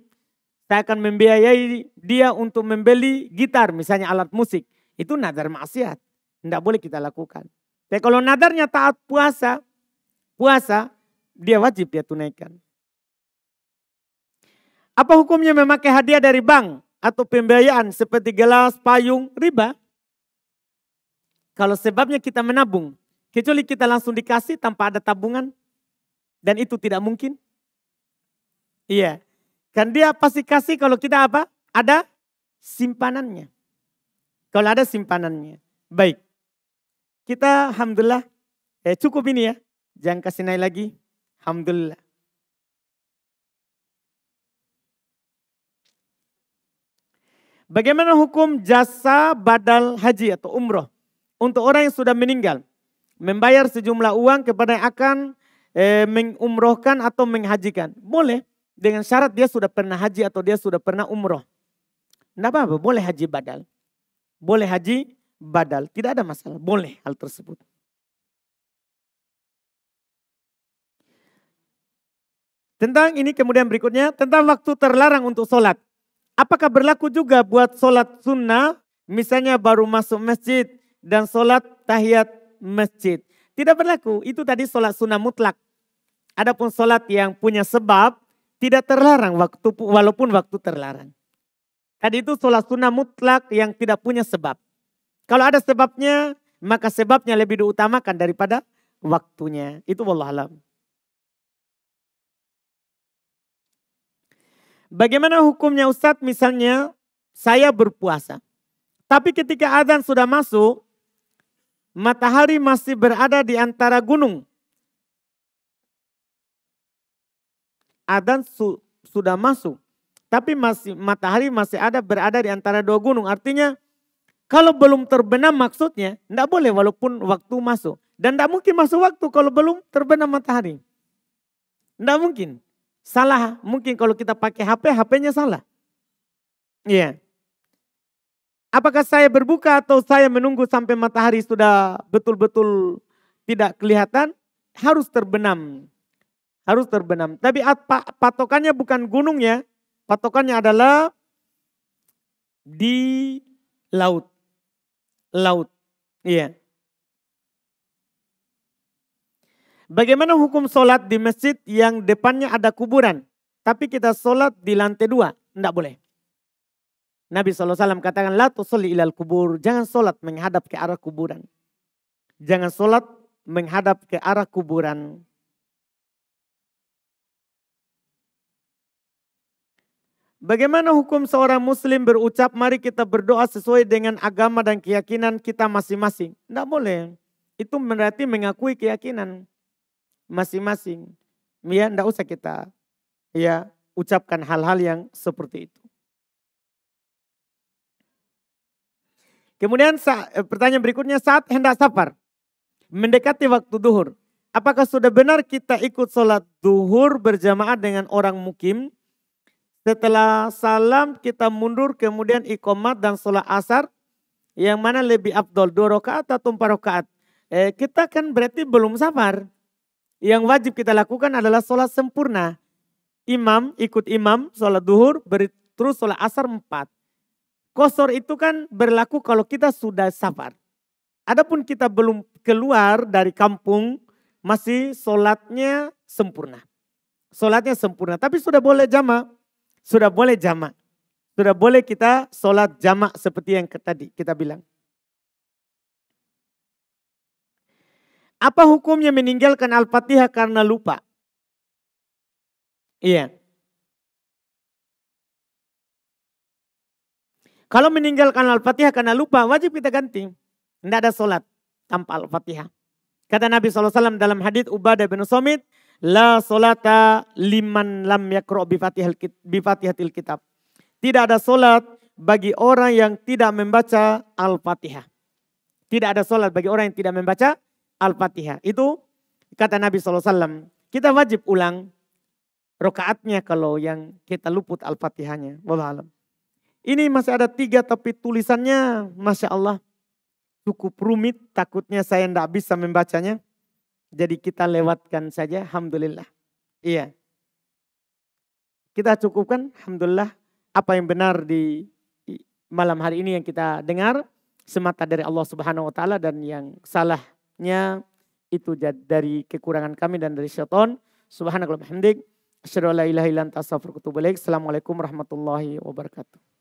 saya akan membiayai dia untuk membeli gitar, misalnya alat musik. Itu nadar maksiat. Tidak boleh kita lakukan. Tapi kalau nadarnya taat puasa, dia wajib dia tunaikan. Apa hukumnya memakai hadiah dari bank atau pembiayaan seperti gelas, payung, riba? Kalau sebabnya kita menabung, kecuali kita langsung dikasih tanpa ada tabungan, dan itu tidak mungkin. Iya. Kan dia pasti kasih kalau kita apa? Ada simpanannya. Kalau ada simpanannya. Baik. Kita alhamdulillah cukup ini ya. Jangan kasih naik lagi. Alhamdulillah. Bagaimana hukum jasa badal haji atau umroh untuk orang yang sudah meninggal? Membayar sejumlah uang kepada yang akan mengumrohkan atau menghajikan. Boleh dengan syarat dia sudah pernah haji atau dia sudah pernah umroh. Tidak apa-apa, boleh haji badal. Boleh haji badal, tidak ada masalah, boleh hal tersebut. Tentang ini kemudian berikutnya, tentang waktu terlarang untuk sholat. Apakah berlaku juga buat sholat sunnah, misalnya baru masuk masjid dan sholat tahiyat masjid? Tidak berlaku, itu tadi sholat sunnah mutlak. Adapun sholat yang punya sebab, tidak terlarang walaupun waktu terlarang. Tadi itu sholat sunnah mutlak yang tidak punya sebab. Kalau ada sebabnya, maka sebabnya lebih diutamakan daripada waktunya. Itu wallahualam. Bagaimana hukumnya Ustadz? Misalnya saya berpuasa. Tapi ketika azan sudah masuk, matahari masih berada di antara gunung. Azan sudah masuk. Tapi matahari masih berada di antara dua gunung. Artinya kalau belum terbenam maksudnya, tidak boleh walaupun waktu masuk. Dan tidak mungkin masuk waktu kalau belum terbenam matahari. Tidak mungkin. Salah, mungkin kalau kita pakai HP, HP-nya salah. Iya. Apakah saya berbuka atau saya menunggu sampai matahari sudah betul-betul tidak kelihatan? Harus terbenam. Harus terbenam. Tapi patokannya bukan gunungnya, patokannya adalah di laut. Laut. Iya. Bagaimana hukum sholat di masjid yang depannya ada kuburan, tapi kita sholat di lantai 2? Tidak boleh. Nabi SAW katakan, la tusalli ilal kubur. Jangan sholat menghadap ke arah kuburan. Jangan sholat menghadap ke arah kuburan. Bagaimana hukum seorang muslim berucap, mari kita berdoa sesuai dengan agama dan keyakinan kita masing-masing? Tidak boleh. Itu berarti mengakui keyakinan masing-masing. Ya, tidak usah kita ucapkan hal-hal yang seperti itu. Kemudian pertanyaan berikutnya, saat hendak safar, mendekati waktu duhur, apakah sudah benar kita ikut sholat duhur berjamaah dengan orang mukim? Setelah salam kita mundur kemudian iqamat dan sholat asar, yang mana lebih afdol, 2 rakaat atau 4 rakaat? Kita kan berarti belum safar. Yang wajib kita lakukan adalah sholat sempurna. Ikut imam, sholat duhur, terus sholat asar 4. Qashar itu kan berlaku kalau kita sudah safar. Adapun kita belum keluar dari kampung, masih sholatnya sempurna. Sholatnya sempurna, tapi sudah boleh jamak. Sudah boleh jamak. Sudah boleh kita sholat jamak seperti yang tadi kita bilang. Apa hukumnya meninggalkan Al-Fatihah karena lupa? Iya. Kalau meninggalkan Al-Fatihah karena lupa, wajib kita ganti. Tidak ada sholat tanpa Al-Fatihah. Kata Nabi SAW dalam hadits Ubadah bin Samit, la sholata liman lam yakro bifatihatil kitab. Tidak ada sholat bagi orang yang tidak membaca Al-Fatihah. Tidak ada sholat bagi orang yang tidak membaca Al-Fatihah. Itu kata Nabi SAW. Kita wajib ulang rakaatnya kalau yang kita luput Al-Fatihahnya. Wallahualam. Ini masih ada 3 tapi tulisannya Masya Allah cukup rumit. Takutnya saya tidak bisa membacanya. Jadi kita lewatkan saja. Alhamdulillah. Iya. Kita cukupkan. Alhamdulillah. Apa yang benar di malam hari ini yang kita dengar. Semata dari Allah Subhanahu Wa Taala. Dan yang salahnya itu dari kekurangan kami dan dari syaitan. Subhanakallahumma hamdik. Asyhadu an la ilaha illa anta astaghfiruka wa atubu ilaik. Assalamualaikum warahmatullahi wabarakatuh.